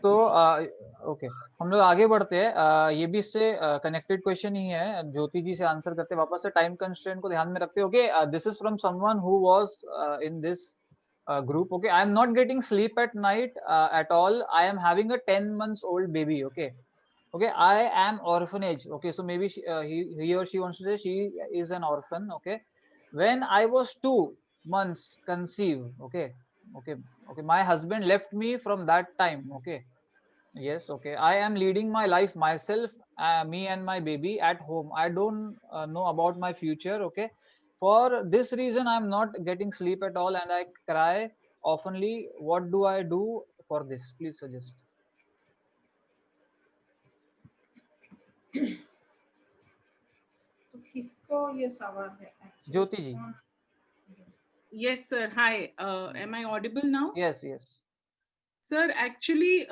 Speaker 1: तो okay, हम लोग आगे बढ़ते हैं. ये भी इससे कनेक्टेड क्वेश्चन ही है. ज्योति जी से आंसर करते वापस से, टाइम कंस्ट्रेंट को ध्यान में रखते. Okay, this is from someone who was in this group. Okay, I am not getting sleep at night at all. I am having a 10 months old baby. Okay, I am orphanage. Okay, so maybe he or she wants to say she is an orphan. Okay, when I was 2 months conceived. Okay, my husband left me from that time. Okay, yes. Okay, I am leading my life myself, me and my baby at home. I don't know about my future. Okay, for this reason I am not getting sleep at all and I cry oftenly. What do I do for this? Please suggest.
Speaker 3: तो किसको ये सवाल है?
Speaker 1: ज्योति जी.
Speaker 2: Yes, sir. Hi. Am I audible now?
Speaker 1: Yes.
Speaker 2: Sir, actually,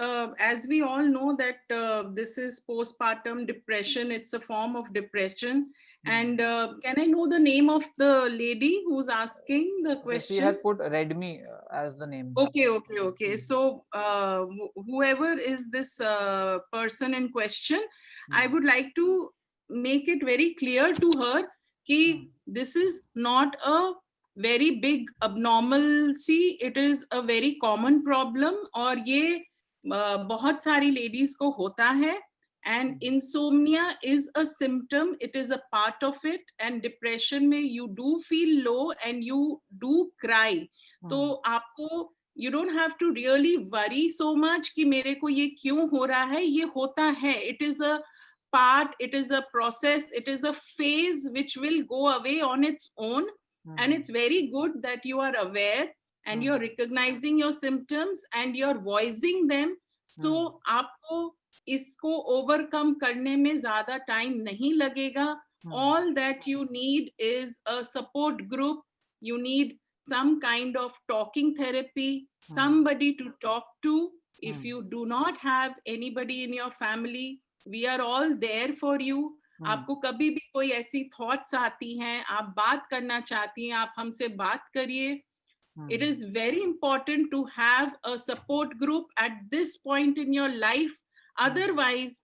Speaker 2: as we all know that this is postpartum depression. It's a form of depression. And can I know the name of the lady who's asking the question?
Speaker 1: She had put Redmi as the name.
Speaker 2: Okay. So whoever is this person in question, I would like to make it very clear to her that this is not a very big abnormalcy. It is a very common problem और ये बहुत सारी ladies को होता है. And insomnia is a symptom. It is a part of it. And depression में you do feel low and you do cry. तो आपको you don't have to really worry so much कि मेरे को ये क्यों हो रहा है. ये होता है. It is a part. It is a process. It is a phase which will go away on its own. And it's very good that you are aware and you're recognizing your symptoms and you're voicing them. So आपको इसको overcome करने में ज़्यादा time नहीं लगेगा. All that you need is a support group. You need some kind of talking therapy, somebody to talk to. If you do not have anybody in your family, we are all there for you. आपको कभी भी कोई ऐसी thoughts आती हैं, आप बात करना चाहती हैं, आप हमसे बात करिए. It is very important to have a support group at this point in your life. Otherwise,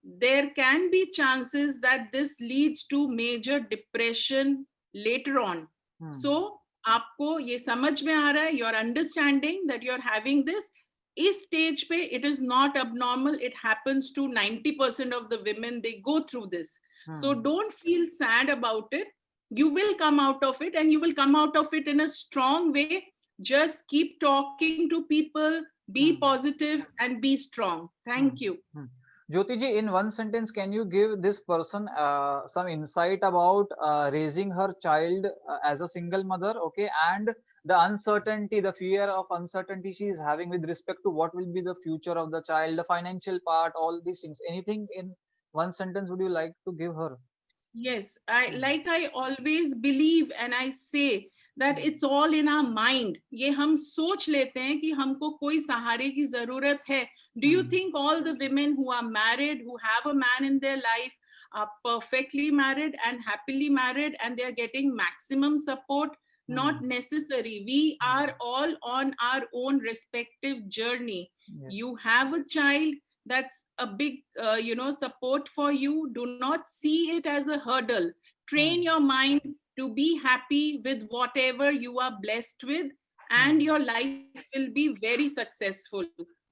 Speaker 2: there can be chances that this leads to major depression later on. So, आपको ये समझ में आ रहा है, you're understanding that you're having this. इस stage पे it is not abnormal. It happens to 90% of the women. They go through this. So don't feel sad about it. You will come out of it and you will come out of it in a strong way. Just keep talking to people, be positive and be strong. Thank you.
Speaker 1: Jyoti ji, in one sentence, can you give this person some insight about raising her child as a single mother, okay, and the uncertainty, the fear of uncertainty she is having with respect to what will be the future of the child, the financial part, all these things. Anything in one sentence would you like to give her?
Speaker 2: Yes, I always believe and I say that it's all in our mind. ये हम सोच लेते हैं कि हमको कोई सहारे की जरूरत है. Do you think all the women who are married, who have a man in their life, are perfectly married and happily married and they are getting maximum support? Not necessary. We are all on our own respective journey.
Speaker 1: Yes.
Speaker 2: You have a child, that's a big support for you. Do not see it as a hurdle. Train your mind to be happy with whatever you are blessed with, and your life will be very successful.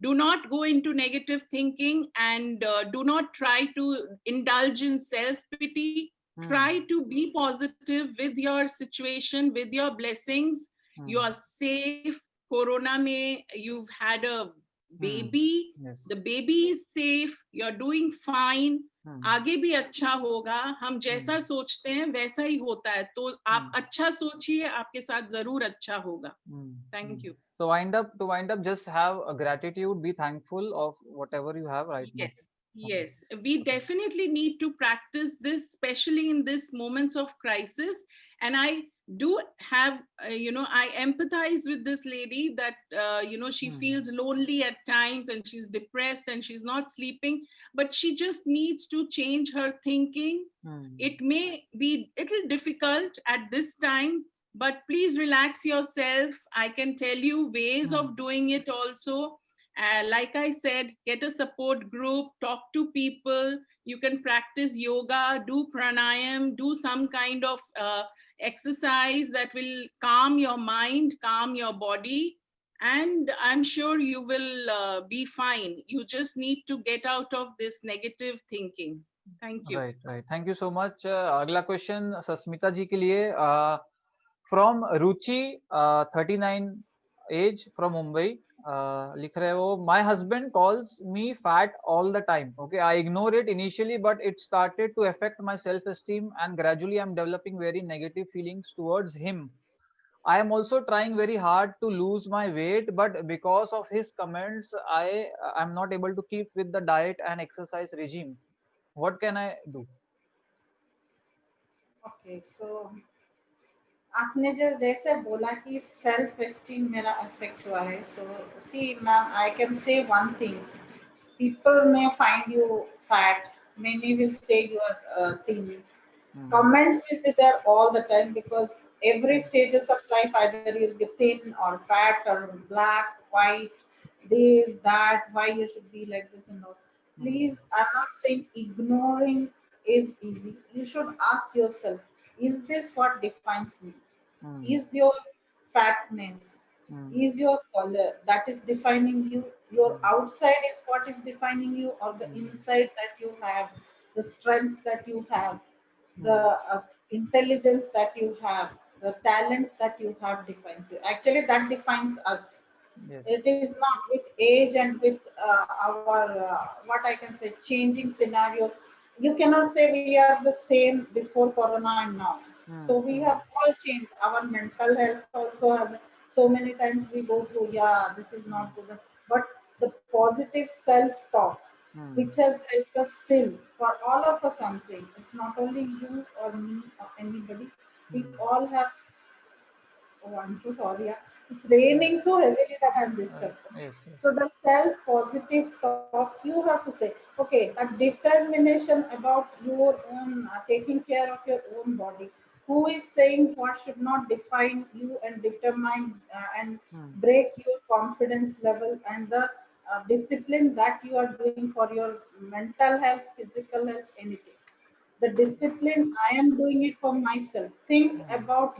Speaker 2: Do not go into negative thinking, and do not try to indulge in self pity. Try to be positive with your situation, with your blessings. You are safe. Corona mein you've had a baby.
Speaker 1: Yes.
Speaker 2: The baby is safe. You're doing fine. आगे भी अच्छा होगा. हम जैसा सोचते हैं वैसा ही होता है. तो आप अच्छा सोचिए, आपके साथ जरूर अच्छा होगा. Thank you.
Speaker 1: So to wind up, just have a gratitude. Be thankful of whatever you have right now.
Speaker 2: Yes, we definitely need to practice this, especially in this moments of crisis. And I do have, I empathize with this lady that, she feels lonely at times and she's depressed and she's not sleeping, but she just needs to change her thinking. It may be a little difficult at this time, but please relax yourself. I can tell you ways of doing it also. Like I said, get a support group, talk to people. You can practice yoga, do pranayam, do some kind of exercise that will calm your mind, calm your body. And I'm sure you will be fine. You just need to get out of this negative thinking. Thank you.
Speaker 1: Right. Thank you so much. अगला question Sasmita जी के लिए from Ruchi, 39 age, from Mumbai. लिख रहे हो, my husband calls me fat all the time. Okay, I ignore it initially, but it started to affect my self-esteem, and gradually I'm developing very negative feelings towards him. I am also trying very hard to lose my weight, but because of his comments, I am not able to keep with the diet and exercise regime. What can I do?
Speaker 3: Okay, so आपने जो जैसे बोला कि self esteem मेरा affect हुआ है, so see ma'am I can say one thing, people may find you fat, many will say you are thin, comments will be there all the time because every stages of life either you'll be thin or fat or black, white, this, that, why you should be like this and all. Please, I'm not saying ignoring is easy. You should ask yourself, is this what defines me? Is your fatness, is your color that is defining you? Your outside is what is defining you, or the inside that you have, the strength that you have, the intelligence that you have, the talents that you have defines you. Actually, that defines us.
Speaker 1: Yes.
Speaker 3: It is not with age and with our what I can say changing scenario. You cannot say we are the same before Corona and now. So we have all changed. Our mental health also have so many times we go through. Yeah, this is not good. But the positive self-talk, which has helped us still for all of us. I'm saying it's not only you or me or anybody. We all have. Oh, I'm so sorry. Yeah. It's raining so heavily that I'm disturbed.
Speaker 1: Yes.
Speaker 3: So the self-positive talk, you have to say, okay, that determination about your own taking care of your own body. Who is saying what should not define you and determine and break your confidence level and the discipline that you are doing for your mental health, physical health, anything. The discipline, I am doing it for myself. Think about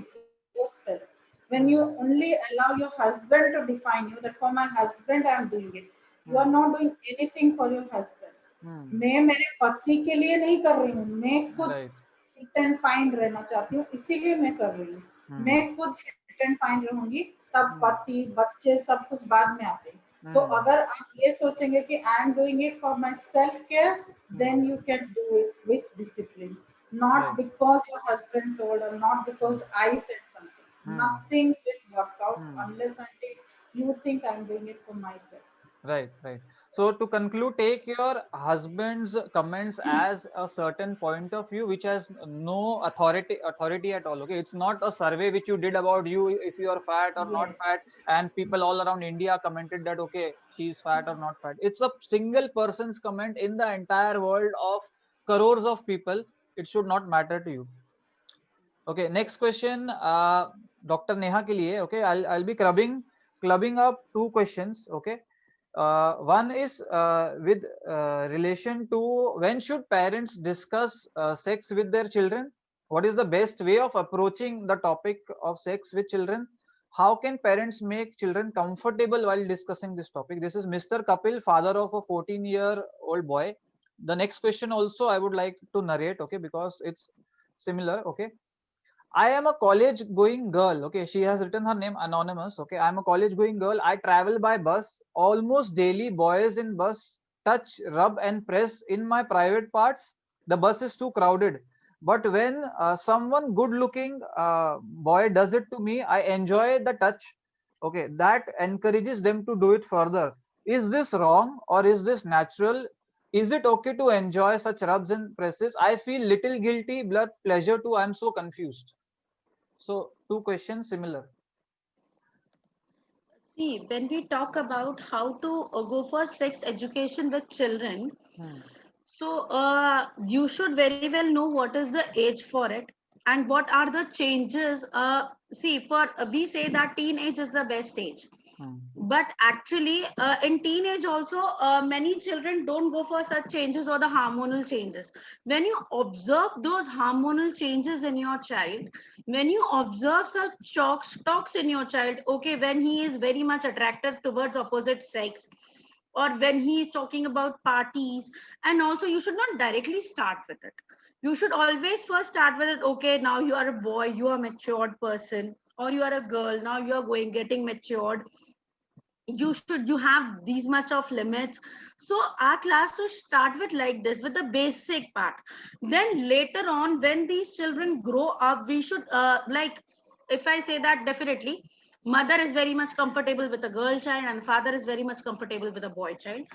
Speaker 3: yourself. When you only allow your husband to define you, that for my husband I am doing it. You are not doing anything for your husband. मैं मेरे पति के लिए नहीं कर रही हूँ, मैं खुद फिट एंड फाइन रहना चाहती हूँ, इसीलिए मैं कर रही हूँ. मैं खुद फिट एंड फाइन रहूंगी, तब पति, बच्चे सब कुछ बाद में आते हैं. So अगर आप ये सोचेंगे कि I am doing it for my self care, then you can do it with discipline, not
Speaker 1: Right.
Speaker 3: because your husband told or not because I said something. Nothing will work out unless until you think I'm doing it for myself.
Speaker 1: Right, right. So to conclude, take your husband's comments as a certain point of view, which has no authority at all. Okay, it's not a survey which you did about you if you are fat or not fat,
Speaker 3: Yes.
Speaker 1: and people all around India commented that okay, she's fat or not fat. It's a single person's comment in the entire world of crores of people. It should not matter to you. Okay, next question, Dr. Neha ke liye. Okay, I'll be clubbing up two questions. Okay, one is with relation to when should parents discuss sex with their children? What is the best way of approaching the topic of sex with children? How can parents make children comfortable while discussing this topic? This is Mr. Kapil, father of a 14-year-old boy. The next question also I would like to narrate, okay, because it's similar. Okay, I am a college going girl. Okay, she has written her name anonymous. Okay, I'm a college going girl. I travel by bus almost daily. Boys in bus touch, rub, and press in my private parts. The bus is too crowded. But when someone good looking boy does it to me, I enjoy the touch. Okay, that encourages them to do it further. Is this wrong or is this natural? Is it okay to enjoy such rubs and presses? I feel little guilty, but pleasure too. I'm so confused. So two questions similar.
Speaker 4: See, when we talk about how to go for sex education with children,
Speaker 1: Hmm.
Speaker 4: so you should very well know what is the age for it and what are the changes. See, for we say that teenage is the best age,
Speaker 1: Hmm.
Speaker 4: but actually in teenage also many children don't go for such changes or the hormonal changes. When you observe those hormonal changes in your child, when you observe such talks in your child, okay, when he is very much attractive towards opposite sex, or when he is talking about parties, and also you should not directly start with it. You should always first start with it. Okay, now you are a boy, you are a matured person, or you are a girl, now you are going getting matured, you have these much of limits. So our class should start with like this, with the basic part. Then later on when these children grow up, we should like, if I say that, definitely mother is very much comfortable with a girl child and father is very much comfortable with a boy child.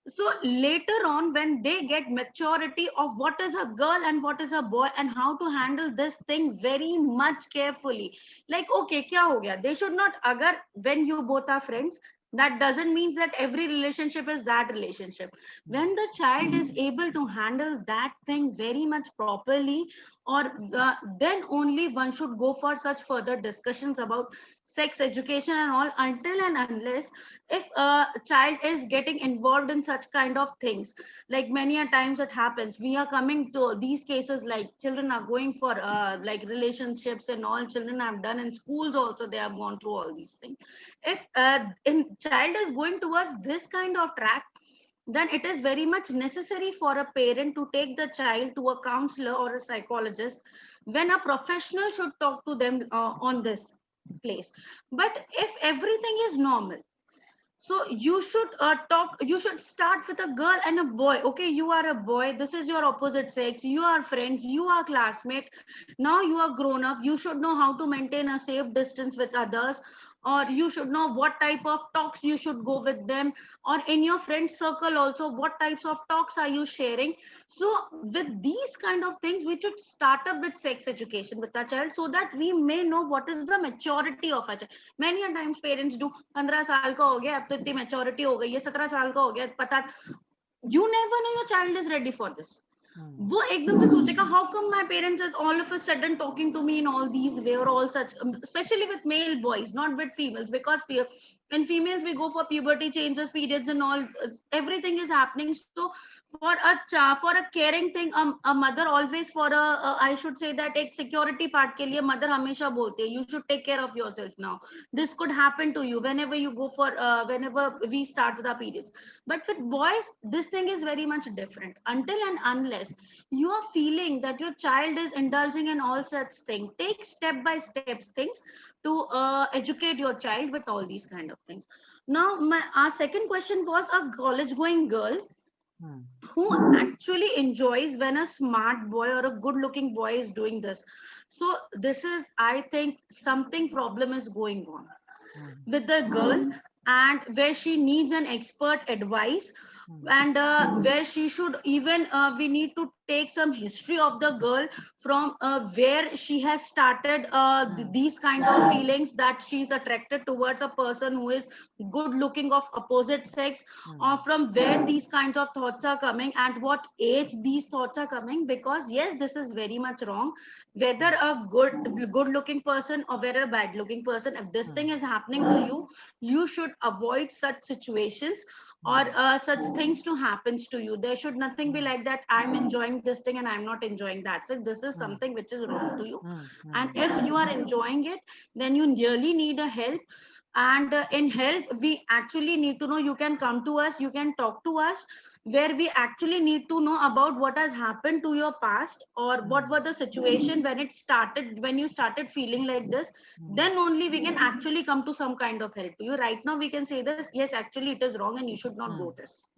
Speaker 4: So later on when they get maturity of what is a girl and what is a boy and how to handle this thing very much carefully, like okay kya ho gaya, they should not, agar when you both are friends, that doesn't mean that every relationship is that relationship. When the child is able to handle that thing very much properly, or then only one should go for such further discussions about sex education and all, until and unless if a child is getting involved in such kind of things. Like many a times it happens, we are coming to these cases, like children are going for like relationships and all, children have done in schools also, they have gone through all these things. If in child is going towards this kind of track, then it is very much necessary for a parent to take the child to a counselor or a psychologist, when a professional should talk to them on this place. But if everything is normal, so you should talk, you should start with a girl and a boy. Okay, you are a boy, this is your opposite sex, you are friends, you are classmate, now you are grown up, you should know how to maintain a safe distance with others, or you should know what type of talks you should go with them, or in your friend circle also what types of talks are you sharing. So with these kind of things we should start up with sex education with our child, so that we may know what is the maturity of our child. Many a times parents do, 15 साल का हो गया, अब तो इतनी maturity हो गई है, 17 साल का हो गया, पता, you never know your child is ready for this. वो एकदम से सोचेगा, how come my parents is all of a sudden talking to me in all these way or all such, especially with male boys, not with females, because in females we go for puberty changes, periods and all, everything is happening. So for a caring thing, a mother always, for I should say that एक security part के लिए mother हमेशा बोलती है, you should take care of yourself now, this could happen to you whenever you go for whenever we start with our periods. But with boys this thing is very much different. Until and unless this, you are feeling that your child is indulging in all such things, take step by steps things to educate your child with all these kind of things. Now our second question was a college going girl who actually enjoys when a smart boy or a good looking boy is doing this. So this is, I think, something problem is going on with the girl, and where she needs an expert advice, and where she should even we need to take some history of the girl from where she has started these kind of feelings that she's attracted towards a person who is good looking of opposite sex, or from where these kinds of thoughts are coming, at what age these thoughts are coming. Because yes, this is very much wrong, whether a good looking person or whether a bad looking person, if this thing is happening to you, you should avoid such situations, or such things to happens to you. There should nothing be like that, I'm enjoying this thing and I'm not enjoying that. So this is something which is wrong to you. And if you are enjoying it, then you really need a help. And in help, we actually need to know, you can come to us, you can talk to us, where we actually need to know about what has happened to your past, or what were the situation when it started, when you started feeling like this. Then only we can actually come to some kind of help to you. Right now we can say this, yes, actually it is wrong and you should not go this.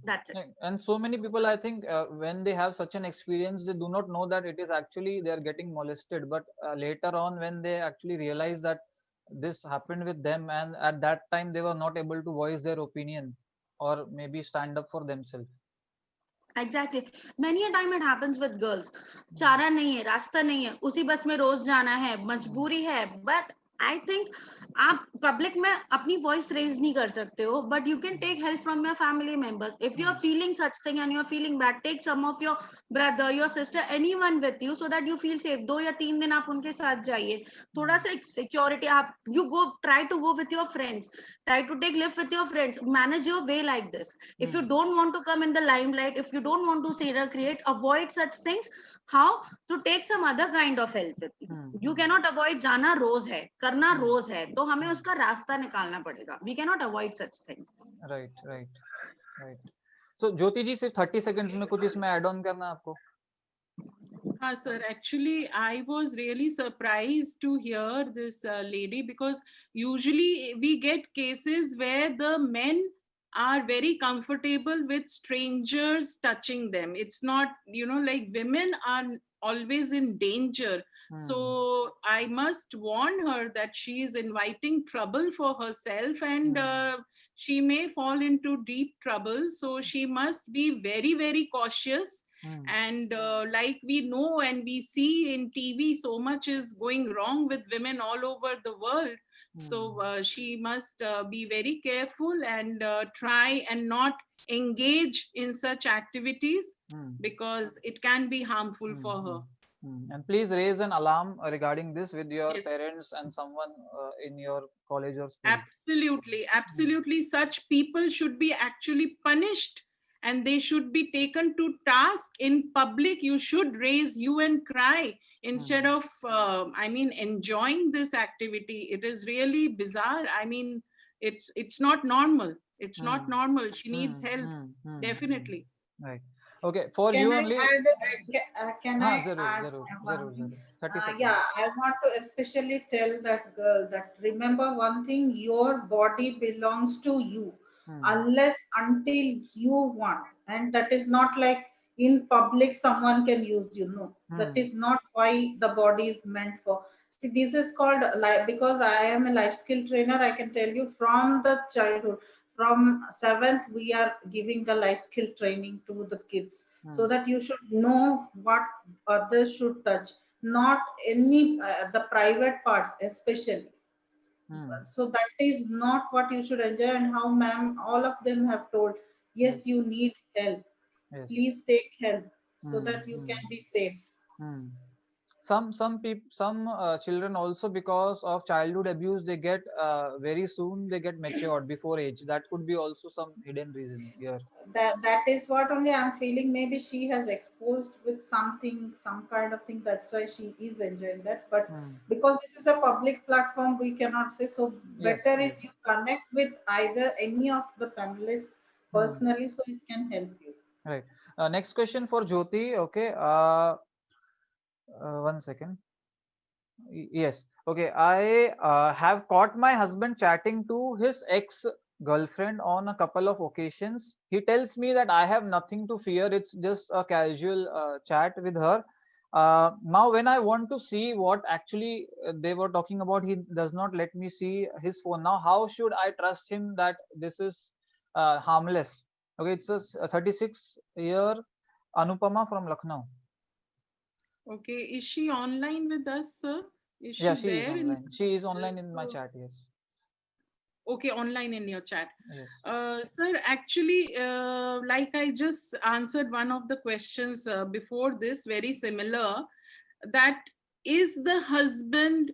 Speaker 4: That's it.
Speaker 1: And so many people, I think, when they have such an experience, they do not know that it is actually they are getting molested. But later on, when they actually realize that this happened with them, and at that time they were not able to voice their opinion or maybe stand up for themselves.
Speaker 4: Exactly many a time it happens with girls, चारा नहीं है, रास्ता नहीं है, उसी बस में रोज जाना है, मजबूरी है. बट आई थिंक आप पब्लिक में अपनी वॉइस रेज नहीं कर सकते हो, but you can take help from your family members. If you are feeling such thing and you are feeling bad, take some of your brother, your sister, anyone with you, so that you feel safe. 2 या 3 दिन आप उनके साथ जाइए, थोड़ा सा security. आप you go, try to go with your friends, try to take lift with your friends, manage your way like this. If you don't want to come in the limelight, if you don't want to see the create, avoid such things. How to take some other kind of help with you. You cannot avoid, जाना रोज है, करना रोज है, तो हमें उसका रास्ता निकालना पड़ेगा. We cannot avoid such things.
Speaker 1: Right. So ज्योति जी, सिर्फ 30 seconds में कुछ इसमें add on करना है आपको?
Speaker 2: Sir, actually I was really surprised to hear this lady, because usually we get cases where the men are very comfortable with strangers touching them. It's not, like women are always in danger. So I must warn her that she is inviting trouble for herself, and she may fall into deep trouble. So she must be very, very cautious. And like we know and we see in TV, so much is going wrong with women all over the world. So she must be very careful and try and not engage in such activities, because it can be harmful for her.
Speaker 1: And please raise an alarm regarding this with your
Speaker 2: Yes.
Speaker 1: parents and someone in your college or school.
Speaker 2: Absolutely. Such people should be actually punished, and they should be taken to task in public. You should raise hue and cry instead of enjoying this activity. It is really bizarre. I mean, it's not normal. It's not normal. She needs help. Definitely.
Speaker 1: Right. Okay, for
Speaker 3: Can
Speaker 1: you
Speaker 3: I
Speaker 1: only.
Speaker 3: can I
Speaker 1: Zarur,
Speaker 3: add
Speaker 1: zarur,
Speaker 3: one
Speaker 1: zarur,
Speaker 3: thing?
Speaker 1: zarur. 30 seconds.
Speaker 3: Yeah, I want to especially tell that girl that remember one thing, your body belongs to you unless until you want. And that is not like in public someone can use you. No, that is not why the body is meant for. See, this is called life, because I am a life skill trainer. I can tell you from the childhood, from 7th we are giving the life skill training to the kids, so that you should know what others should touch, not any the private parts especially. So that is not what you should enjoy. And how ma'am all of them have told, yes, you need help. Please take help so that you can be safe.
Speaker 1: Some people, some children also, because of childhood abuse, they get very soon they get matured before age. That could be also some hidden reason here.
Speaker 3: That is what only I'm feeling. Maybe she has exposed with something, some kind of thing. That's why she is enjoying that. But because this is a public platform, we cannot say. So better is you connect with either any of the panelists personally, so it can help you.
Speaker 1: Right. Next question for Jyoti. Okay. One second. Yes. Okay. I have caught my husband chatting to his ex girlfriend on a couple of occasions. He tells me that I have nothing to fear. It's just a casual chat with her. Now, when I want to see what actually they were talking about, he does not let me see his phone. Now, how should I trust him that this is harmless? Okay, it's a 36-year Anupama from Lucknow.
Speaker 2: Okay, is she online with us, sir? Is
Speaker 1: Yeah,
Speaker 2: she
Speaker 1: she is
Speaker 2: there in
Speaker 1: online. She is online
Speaker 2: this?
Speaker 1: in my chat. Yes.
Speaker 2: Okay, online in your chat.
Speaker 1: Yes.
Speaker 2: Sir, actually, like I just answered one of the questions before this, very similar, that is the husband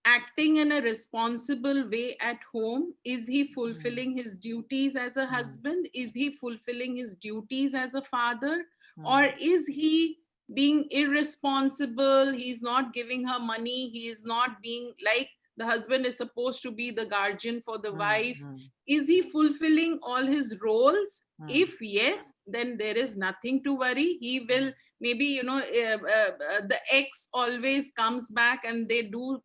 Speaker 2: acting in a responsible way at home? Is he fulfilling his duties as a husband? Is he fulfilling his duties as a father? Or is he being irresponsible? He's not giving her money. He is not being like the husband is supposed to be the guardian for the wife. Is he fulfilling all his roles? If yes, then there is nothing to worry. He will maybe, the ex always comes back and they do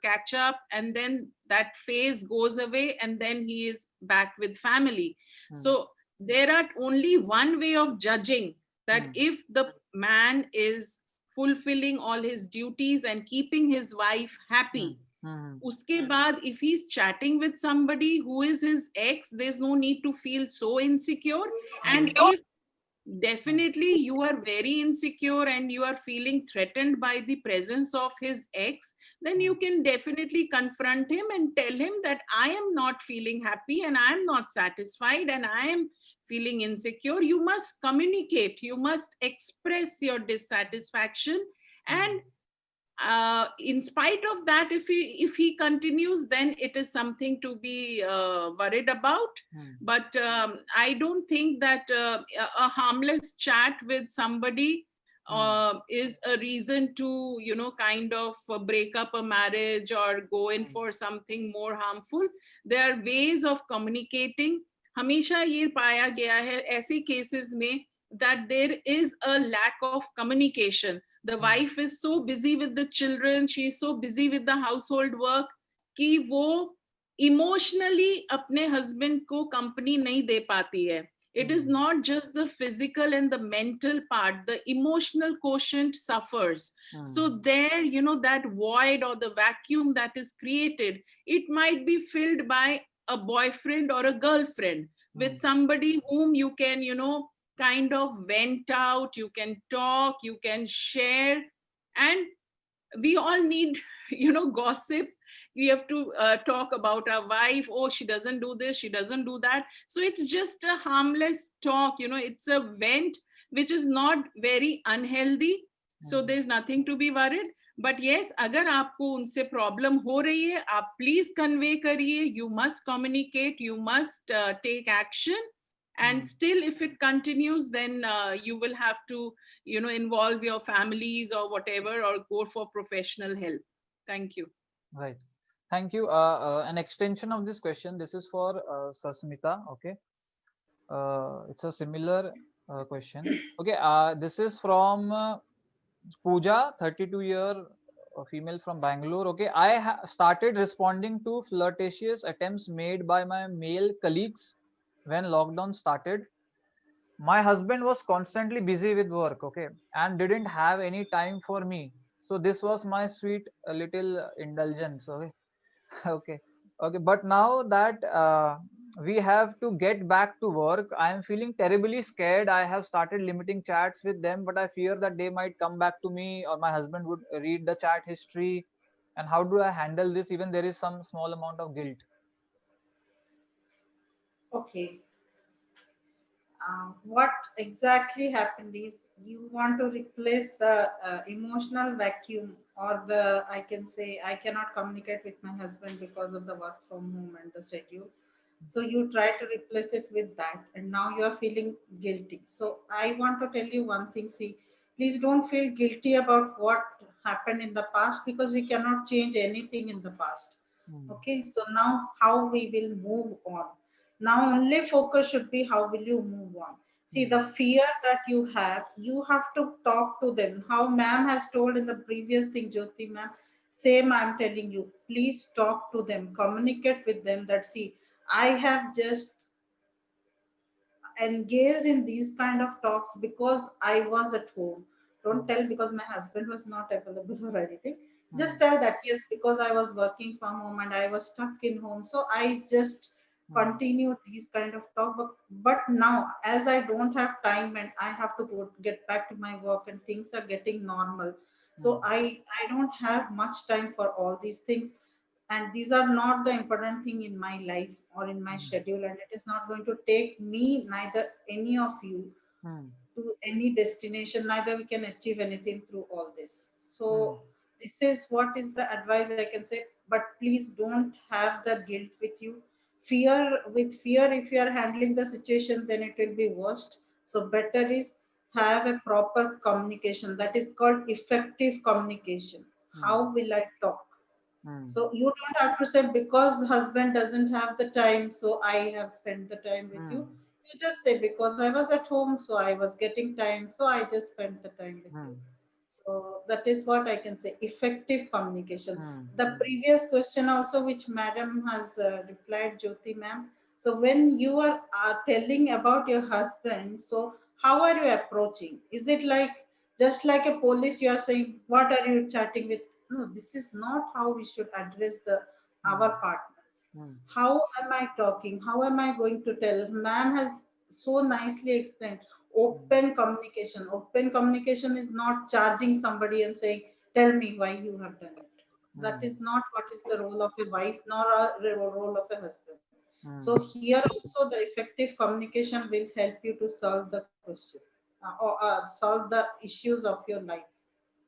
Speaker 2: catch up, and then that phase goes away, and then he is back with family. So there are only one way of judging that if the man is fulfilling all his duties and keeping his wife happy. Uske baad, if he's chatting with somebody who is his ex, there's no need to feel so insecure. And if definitely you are very insecure and you are feeling threatened by the presence of his ex, then you can definitely confront him and tell him that I am not feeling happy and I am not satisfied and I am feeling insecure. You must communicate, you must express your dissatisfaction. And in spite of that, if he continues, then it is something to be worried about. But I don't think that a harmless chat with somebody is a reason to kind of break up a marriage or go in for something more harmful. There are ways of communicating. हमेशा ये पाया गया है ऐसे cases में that there is a lack of communication. The wife is so busy with the children, she is so busy with the household work कि वो emotionally अपने husband को company नहीं दे पाती है. It is not just the physical and the mental part, the emotional quotient suffers. So there, that void or the vacuum that is created, it might be filled by a boyfriend or a girlfriend with somebody whom you can, kind of vent out, you can talk, you can share. And we all need gossip. We have to talk about our wife. Oh, she doesn't do this, she doesn't do that. So it's just a harmless talk, it's a vent which is not very unhealthy. So there's nothing to be worried. But yes, अगर आपको उनसे problem हो रही है, आप please convey करिए. You must communicate, you must take action. And still, if it continues, then you will have to involve your families or whatever, or go for professional help. Thank you.
Speaker 1: Right. Thank you. An extension of this question. This is for Sasmita. Okay. It's a similar question. Okay. This is from Pooja, 32-year female from Bangalore. Okay. I started responding to flirtatious attempts made by my male colleagues when lockdown started. My husband was constantly busy with work, okay, and didn't have any time for me. So this was my sweet little indulgence, okay. Okay, okay. But now that we have to get back to work, I am feeling terribly scared. I have started limiting chats with them, but I fear that they might come back to me or my husband would read the chat history. And how do I handle this? Even there is some small amount of guilt.
Speaker 3: Okay. What exactly happened is you want to replace the emotional vacuum, or the, I can say, I cannot communicate with my husband because of the work from home and the schedule. So you try to replace it with that, and now you are feeling guilty. So I want to tell you one thing. See, please don't feel guilty about what happened in the past, because we cannot change anything in the past. Okay, so now how we will move on. Now only focus should be how will you move on. See, the fear that you have to talk to them. How ma'am has told in the previous thing, Jyoti ma'am, same I'm telling you, please talk to them, communicate with them that, see, I have just engaged in these kind of talks because I was at home. Don't tell because my husband was not available or anything. Just tell that yes, because I was working from home and I was stuck in home. So I just continue these kind of talk. But now, as I don't have time and I have to go get back to my work and things are getting normal. So I don't have much time for all these things, and these are not the important thing in my life or in my schedule, and it is not going to take me, neither any of you, to any destination, neither we can achieve anything through all this. So this is what is the advice I can say. But please don't have the guilt with you. Fear, if you are handling the situation, then it will be worst. So better is have a proper communication, that is called effective communication. How will I talk? So you don't have to say because husband doesn't have the time, so I have spent the time with you. You just say because I was at home, so I was getting time, so I just spent the time with you. So that is what I can say. Effective communication. The previous question also, which Madam has replied, Jyoti ma'am. So when you are telling about your husband, so how are you approaching? Is it like just like a police? You are saying, "What are you chatting with?" No, this is not how we should address the our partners. How am I talking? How am I going to tell? Ma'am has so nicely explained open communication. Open communication is not charging somebody and saying, "Tell me why you have done it." That is not what is the role of a wife nor a role of a husband. So here also the effective communication will help you to solve the question or solve the issues of your life.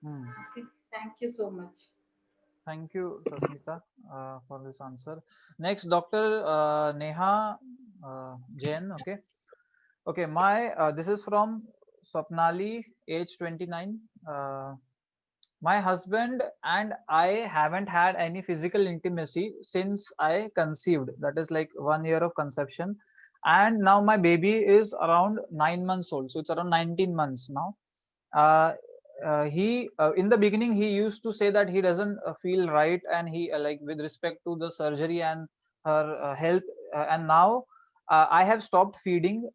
Speaker 3: Okay. Thank you so much.
Speaker 1: Thank you, Sasmita, for this answer. Next, Dr. Neha Jain. Okay. Okay. This is from Swapnali, age 29. My husband and I haven't had any physical intimacy since I conceived. That is like 1 year of conception. And now my baby is around 9 months old. So it's around 19 months now. Uh, he in the beginning he used to say that he doesn't feel right, and he like with respect to the surgery and her health, and now I have stopped feeding.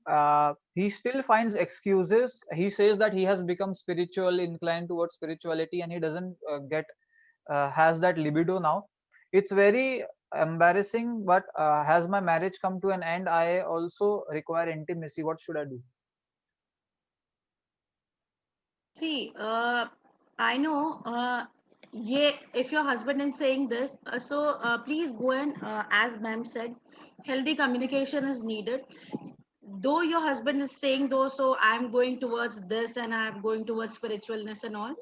Speaker 1: He still finds excuses. He says that he has become spiritual, inclined towards spirituality, and he doesn't get has that libido now. It's very embarrassing, but has my marriage come to an end? I also require intimacy. What should I do?
Speaker 4: See, I know. Yeah, if your husband is saying this, please go and, as ma'am said, healthy communication is needed. Though your husband is saying though, so I'm going towards this and I'm going towards spiritualness and all,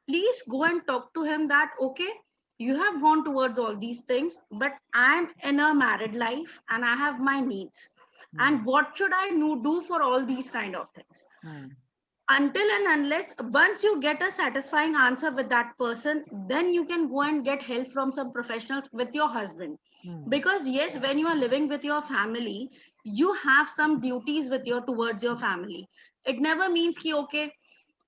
Speaker 4: please go and talk to him that okay, you have gone towards all these things, but I'm in a married life and I have my needs. And what should I do for all these kind of things? Until and unless once you get a satisfying answer with that person, then you can go and get help from some professionals with your husband. Because yes, when you are living with your family, you have some duties with your towards your family. It never means ki okay,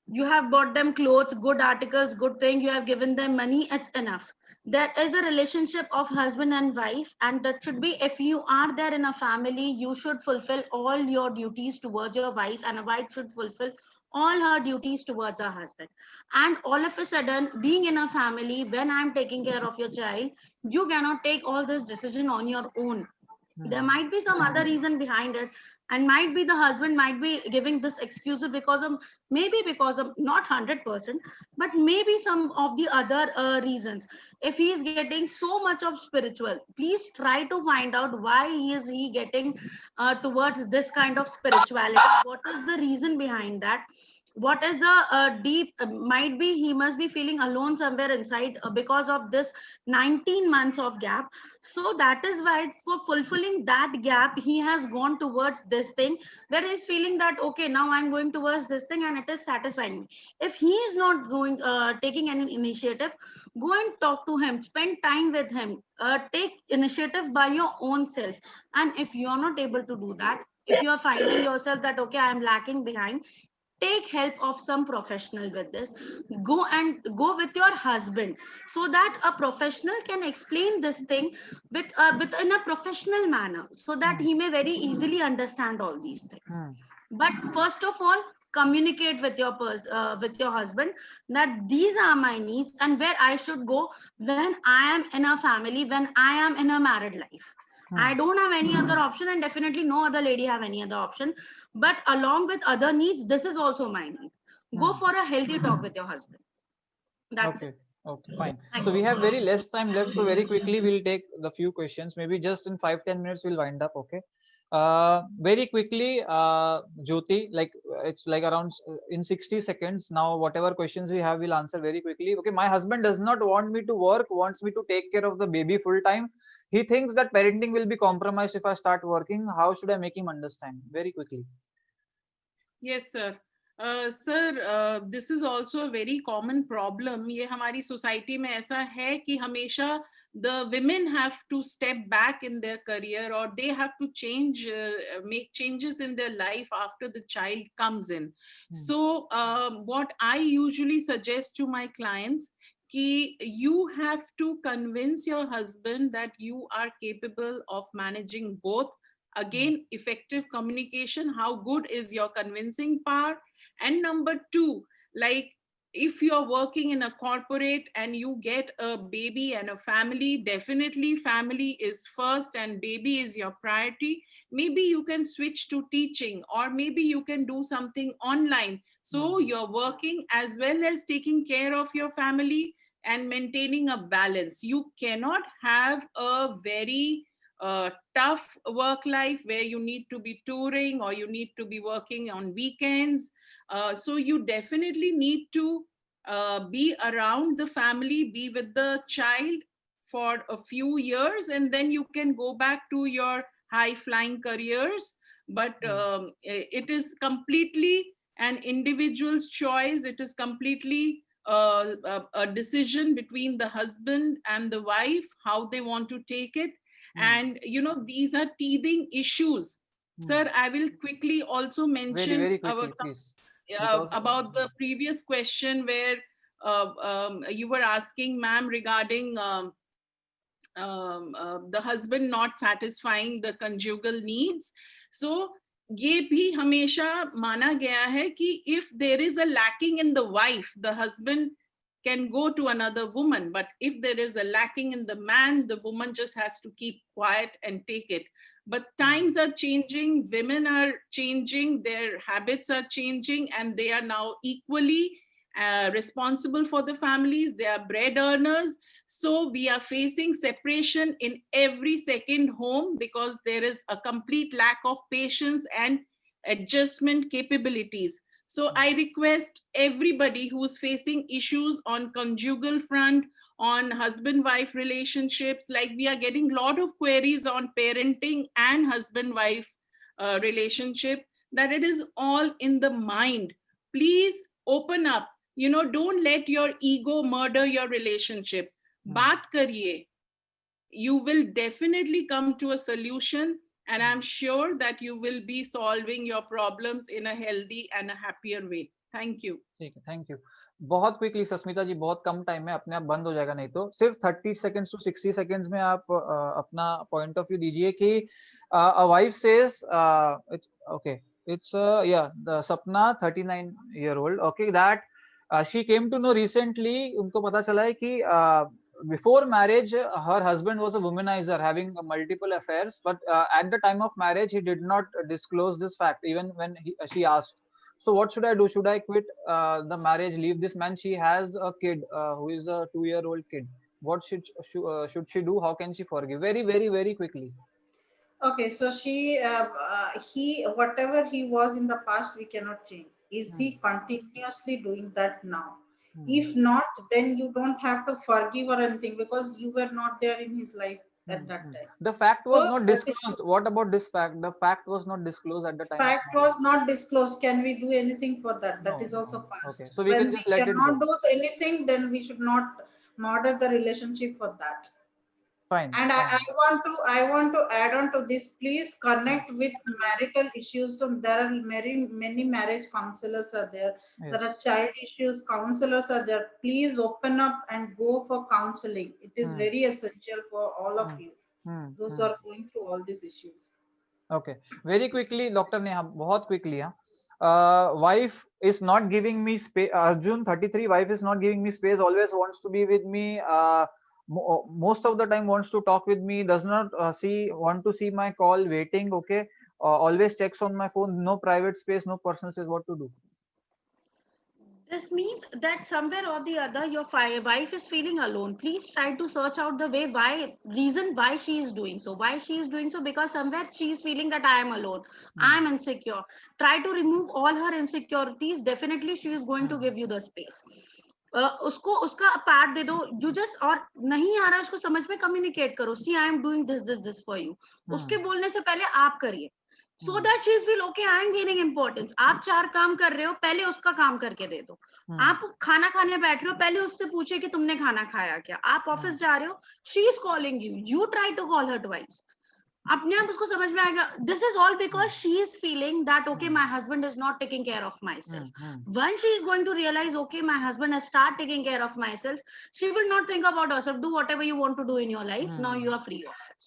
Speaker 4: you have bought them clothes, good articles, good thing, you have given them money, it's enough. There is a relationship of husband and wife, and that should be, if you are there in a family, you should fulfill all your duties towards your wife, and a wife should fulfill all her duties towards her husband. And all of a sudden, being in a family, when I'm taking care of your child, you cannot take all this decision on your own. There might be some other reason behind it, and might be the husband might be giving this excuse because of, maybe because of, not 100%, but maybe some of the other reasons. If he is getting so much of spiritual, please try to find out why is he getting towards this kind of spirituality. What is the reason behind that? What is the deep, might be he must be feeling alone somewhere inside because of this 19 months of gap. So that is why, for fulfilling that gap, he has gone towards this thing, where he's feeling that okay, now I'm going towards this thing and it is satisfying me. If he is not going taking any initiative, go and talk to him, spend time with him, take initiative by your own self. And if you are not able to do that, if you are finding yourself that okay, I am lacking behind, take help of some professional with this. Go with your husband, so that a professional can explain this thing with in a professional manner, so that he may very easily understand all these things. But first of all, communicate with with your husband that these are my needs and where I should go when I am in a family, when I am in a married life. I don't have any other option, and definitely no other lady have any other option. But along with other needs, this is also my need. Go for a healthy talk with your husband. That's
Speaker 1: Okay.
Speaker 4: it.
Speaker 1: Okay, fine.
Speaker 4: Thank
Speaker 1: So we
Speaker 4: you.
Speaker 1: have very less time left. So very quickly, we'll take the few questions. Maybe just in 5-10 minutes, we'll wind up. Okay. Very quickly, Jyoti, like it's like around in 60 seconds. Now, whatever questions we have, we'll answer very quickly. Okay. My husband does not want me to work, wants me to take care of the baby full time. He thinks that parenting will be compromised if I start working. How should I make him understand? Very quickly.
Speaker 2: Yes, sir. Sir, this is also a very common problem. ये हमारी society में ऐसा है कि हमेशा the women have to step back in their career, or they have to change, make changes in their life after the child comes in. So what I usually suggest to my clients, कि you have to convince your husband that you are capable of managing both. Again, effective communication, how good is your convincing power? And number two, like if you're working in a corporate and you get a baby and a family, definitely family is first and baby is your priority. Maybe you can switch to teaching, or maybe you can do something online. So you're working as well as taking care of your family and maintaining a balance. You cannot have a very tough work life where you need to be touring or you need to be working on weekends. So you definitely need to be around the family, be with the child for a few years, and then you can go back to your high flying careers. But it is completely an individual's choice. It is completely a decision between the husband and the wife, how they want to take it. And you know, these are teething issues. Sir, I will quickly also mention
Speaker 1: Very quickly, please.
Speaker 2: About the previous question where you were asking, ma'am, regarding the husband not satisfying the conjugal needs. So ये भी हमेशा माना गया है कि if there is a lacking in the wife, the husband can go to another woman. But if there is a lacking in the man, the woman just has to keep quiet and take it. But times are changing, women are changing, their habits are changing, and they are now equally responsible for the families. They are bread earners. So we are facing separation in every second home because there is a complete lack of patience and adjustment capabilities. So I request everybody who's facing issues on conjugal front, on husband-wife relationships, like we are getting a lot of queries on parenting and husband-wife relationship, that it is all in the mind. Please open up. You know, don't let your ego murder your relationship. Baat kariye. You will definitely come to a solution, and I'm sure that you will be solving your problems in a healthy and a happier way. Thank you.
Speaker 1: ठीक है, thank you. बहुत quickly Sasmita जी, बहुत कम time में अपने आप बंद हो जाएगा, नहीं तो सिर्फ 30 सेकंड्स टू 60 सेकंड्स में आप अपना पॉइंट ऑफ व्यू दीजिए कि a wife says okay, it's the Sapna, 39-year-old, okay, that she came to know recently, उनको पता चला है कि before marriage her husband was a womanizer having multiple affairs, but at the time of marriage he did not disclose this fact even when she asked. So what should I do? Should I quit the marriage, leave this man? She has a kid who is a 2-year-old kid. What should she do? How can she forgive? Very quickly.
Speaker 3: Okay, so he, whatever he was in the past, we cannot change. Is he continuously doing that now? If not, then you don't have to forgive or anything because you were not there in his life at that time.
Speaker 1: The fact was not disclosed. What about this fact? The fact was not disclosed at the time.
Speaker 3: Fact was not disclosed. Can we do anything for that? That is also past.
Speaker 1: Okay, so we
Speaker 3: when
Speaker 1: can just let it go.
Speaker 3: cannot do anything, then we should not murder the relationship for that.
Speaker 1: Fine.
Speaker 3: And I want to add on to this. Please connect with marital issues. There are many marriage counselors are there.
Speaker 1: Yes.
Speaker 3: There are child issues counselors are there. Please open up and go for counseling. It is very essential for all of you. Those who are going through all these issues.
Speaker 1: Okay. Very quickly, Dr. Neha, बहुत quickly. Wife is not giving me space. Arjun 33, wife is not giving me space. Always wants to be with me. Most of the time wants to talk with me. Does not want to see my call. Waiting. Okay. Always checks on my phone. No private space. No personal space. What to do?
Speaker 4: This means that somewhere or the other your wife is feeling alone. Please try to search out the reason why she is doing so. Why she is doing so? Because somewhere she is feeling that I am alone, I am insecure. Try to remove all her insecurities. Definitely she is going to give you the space. उसको उसका part दे दो. You just, और नहीं आ रहा उसको समझ में, communicate करो. See, I am doing this for you. उसके बोलने से पहले आप करिए. So that she will okay, I am gaining importance. आप 4 काम कर रहे हो, पहले उसका काम करके दे दो. आप खाना खाने बैठ रहे हो, पहले उससे पूछे कि तुमने खाना खाया क्या. आप ऑफिस जा रहे हो, she is calling you. You try to call her twice. अपने आप उसको समझ में आएगा. This is all because she is feeling that okay, my husband is not taking care of myself. Once she is going to realize okay, my husband has started taking care of myself, she will not think about herself. Do whatever you want to do in your life. Now you are free of it.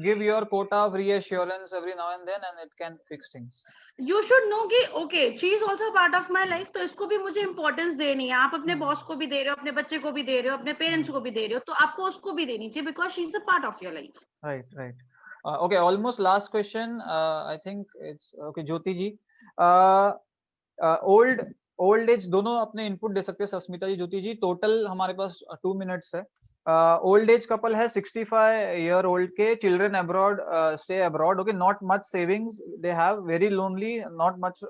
Speaker 1: Give your quota of reassurance every now and then, and it can fix things.
Speaker 4: You should know कि okay, she is also a part of my life. तो इसको भी मुझे importance देनी है. आप अपने boss को भी दे रहे हो, अपने बच्चे को भी दे रहे हो, अपने पेरेंट्स को भी दे रहे हो, तो आपको उसको भी देनी चाहिए because she is a part of your life.
Speaker 1: Right. Okay, almost last question. I think it's okay. Jyoti ji, old age दोनों अपने input दे सकते हैं. सस्मिता जी, ज्योति जी, total हमारे पास 2 minutes है. Old age couple है, 65-year-old के, children abroad, stay abroad. Okay, not much savings they have, very lonely, not much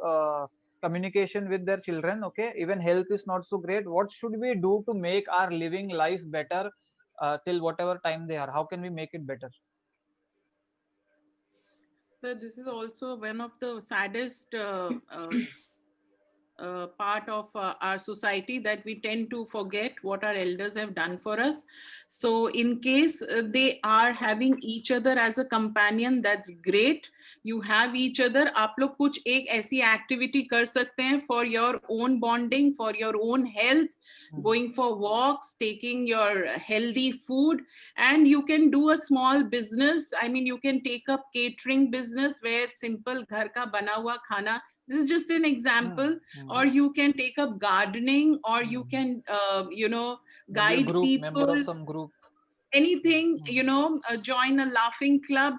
Speaker 1: communication with their children. Okay, even health is not so great. What should we do to make our living life better till whatever time they are? How can we make it better?
Speaker 2: So this is also one of the saddest part of our society, that we tend to forget what our elders have done for us. So in case they are having each other as a companion, that's great. You have each other. आप लोग कुछ एक ऐसी activity कर सकते हैं for your own bonding, for your own health, going for walks, taking your healthy food, and you can do a small business. I mean, you can take up catering business where simple घर का बना हुआ खाना. This is just an example. Or you can take up gardening, or you can, guide people.
Speaker 1: Member of some group.
Speaker 2: Anything, join a laughing club,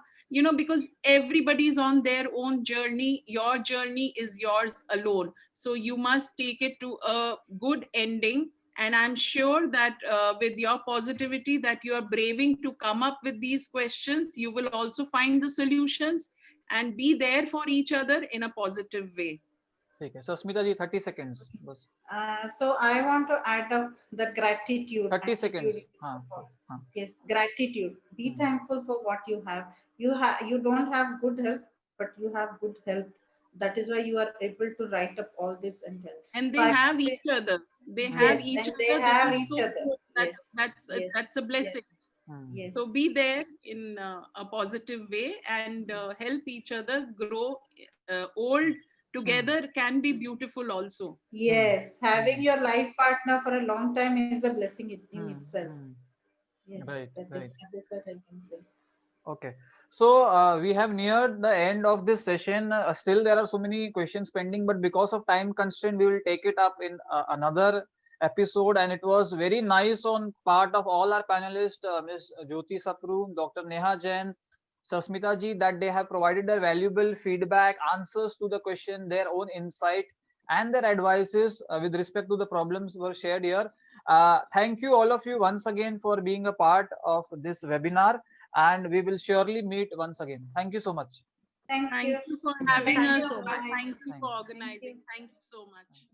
Speaker 2: because everybody is on their own journey. Your journey is yours alone. So you must take it to a good ending. And I'm sure that with your positivity that you are braving to come up with these questions, you will also find the solutions and be there for each other in a positive way.
Speaker 1: Okay. So Smita ji, 30 seconds.
Speaker 3: So I want to add up the gratitude.
Speaker 1: 30 seconds.
Speaker 3: Yes, gratitude. Be thankful for what you have. You don't have good health, but you have good health. That is why you are able to write up all this and health.
Speaker 2: And they have each other. They have each other.
Speaker 3: They have each other.
Speaker 2: That's a blessing.
Speaker 3: Yes.
Speaker 2: So be there in a positive way and help each other grow old together can be beautiful also.
Speaker 3: Yes, having your life partner for a long time is a blessing in itself. Yes, that is what I can say.
Speaker 1: Okay. So we have neared the end of this session. Still there are so many questions pending, but because of time constraint, we will take it up in another episode. And it was very nice on part of all our panelists, Ms. Jyoti Sapru, Dr. Neha Jain, Sasmita ji, that they have provided their valuable feedback, answers to the question, their own insight, and their advices with respect to the problems were shared here. Thank you all of you once again for being a part of this webinar, and we will surely meet once again. Thank you so much.
Speaker 3: Thank you
Speaker 2: for having us. Thank you for organizing. Thank you so much.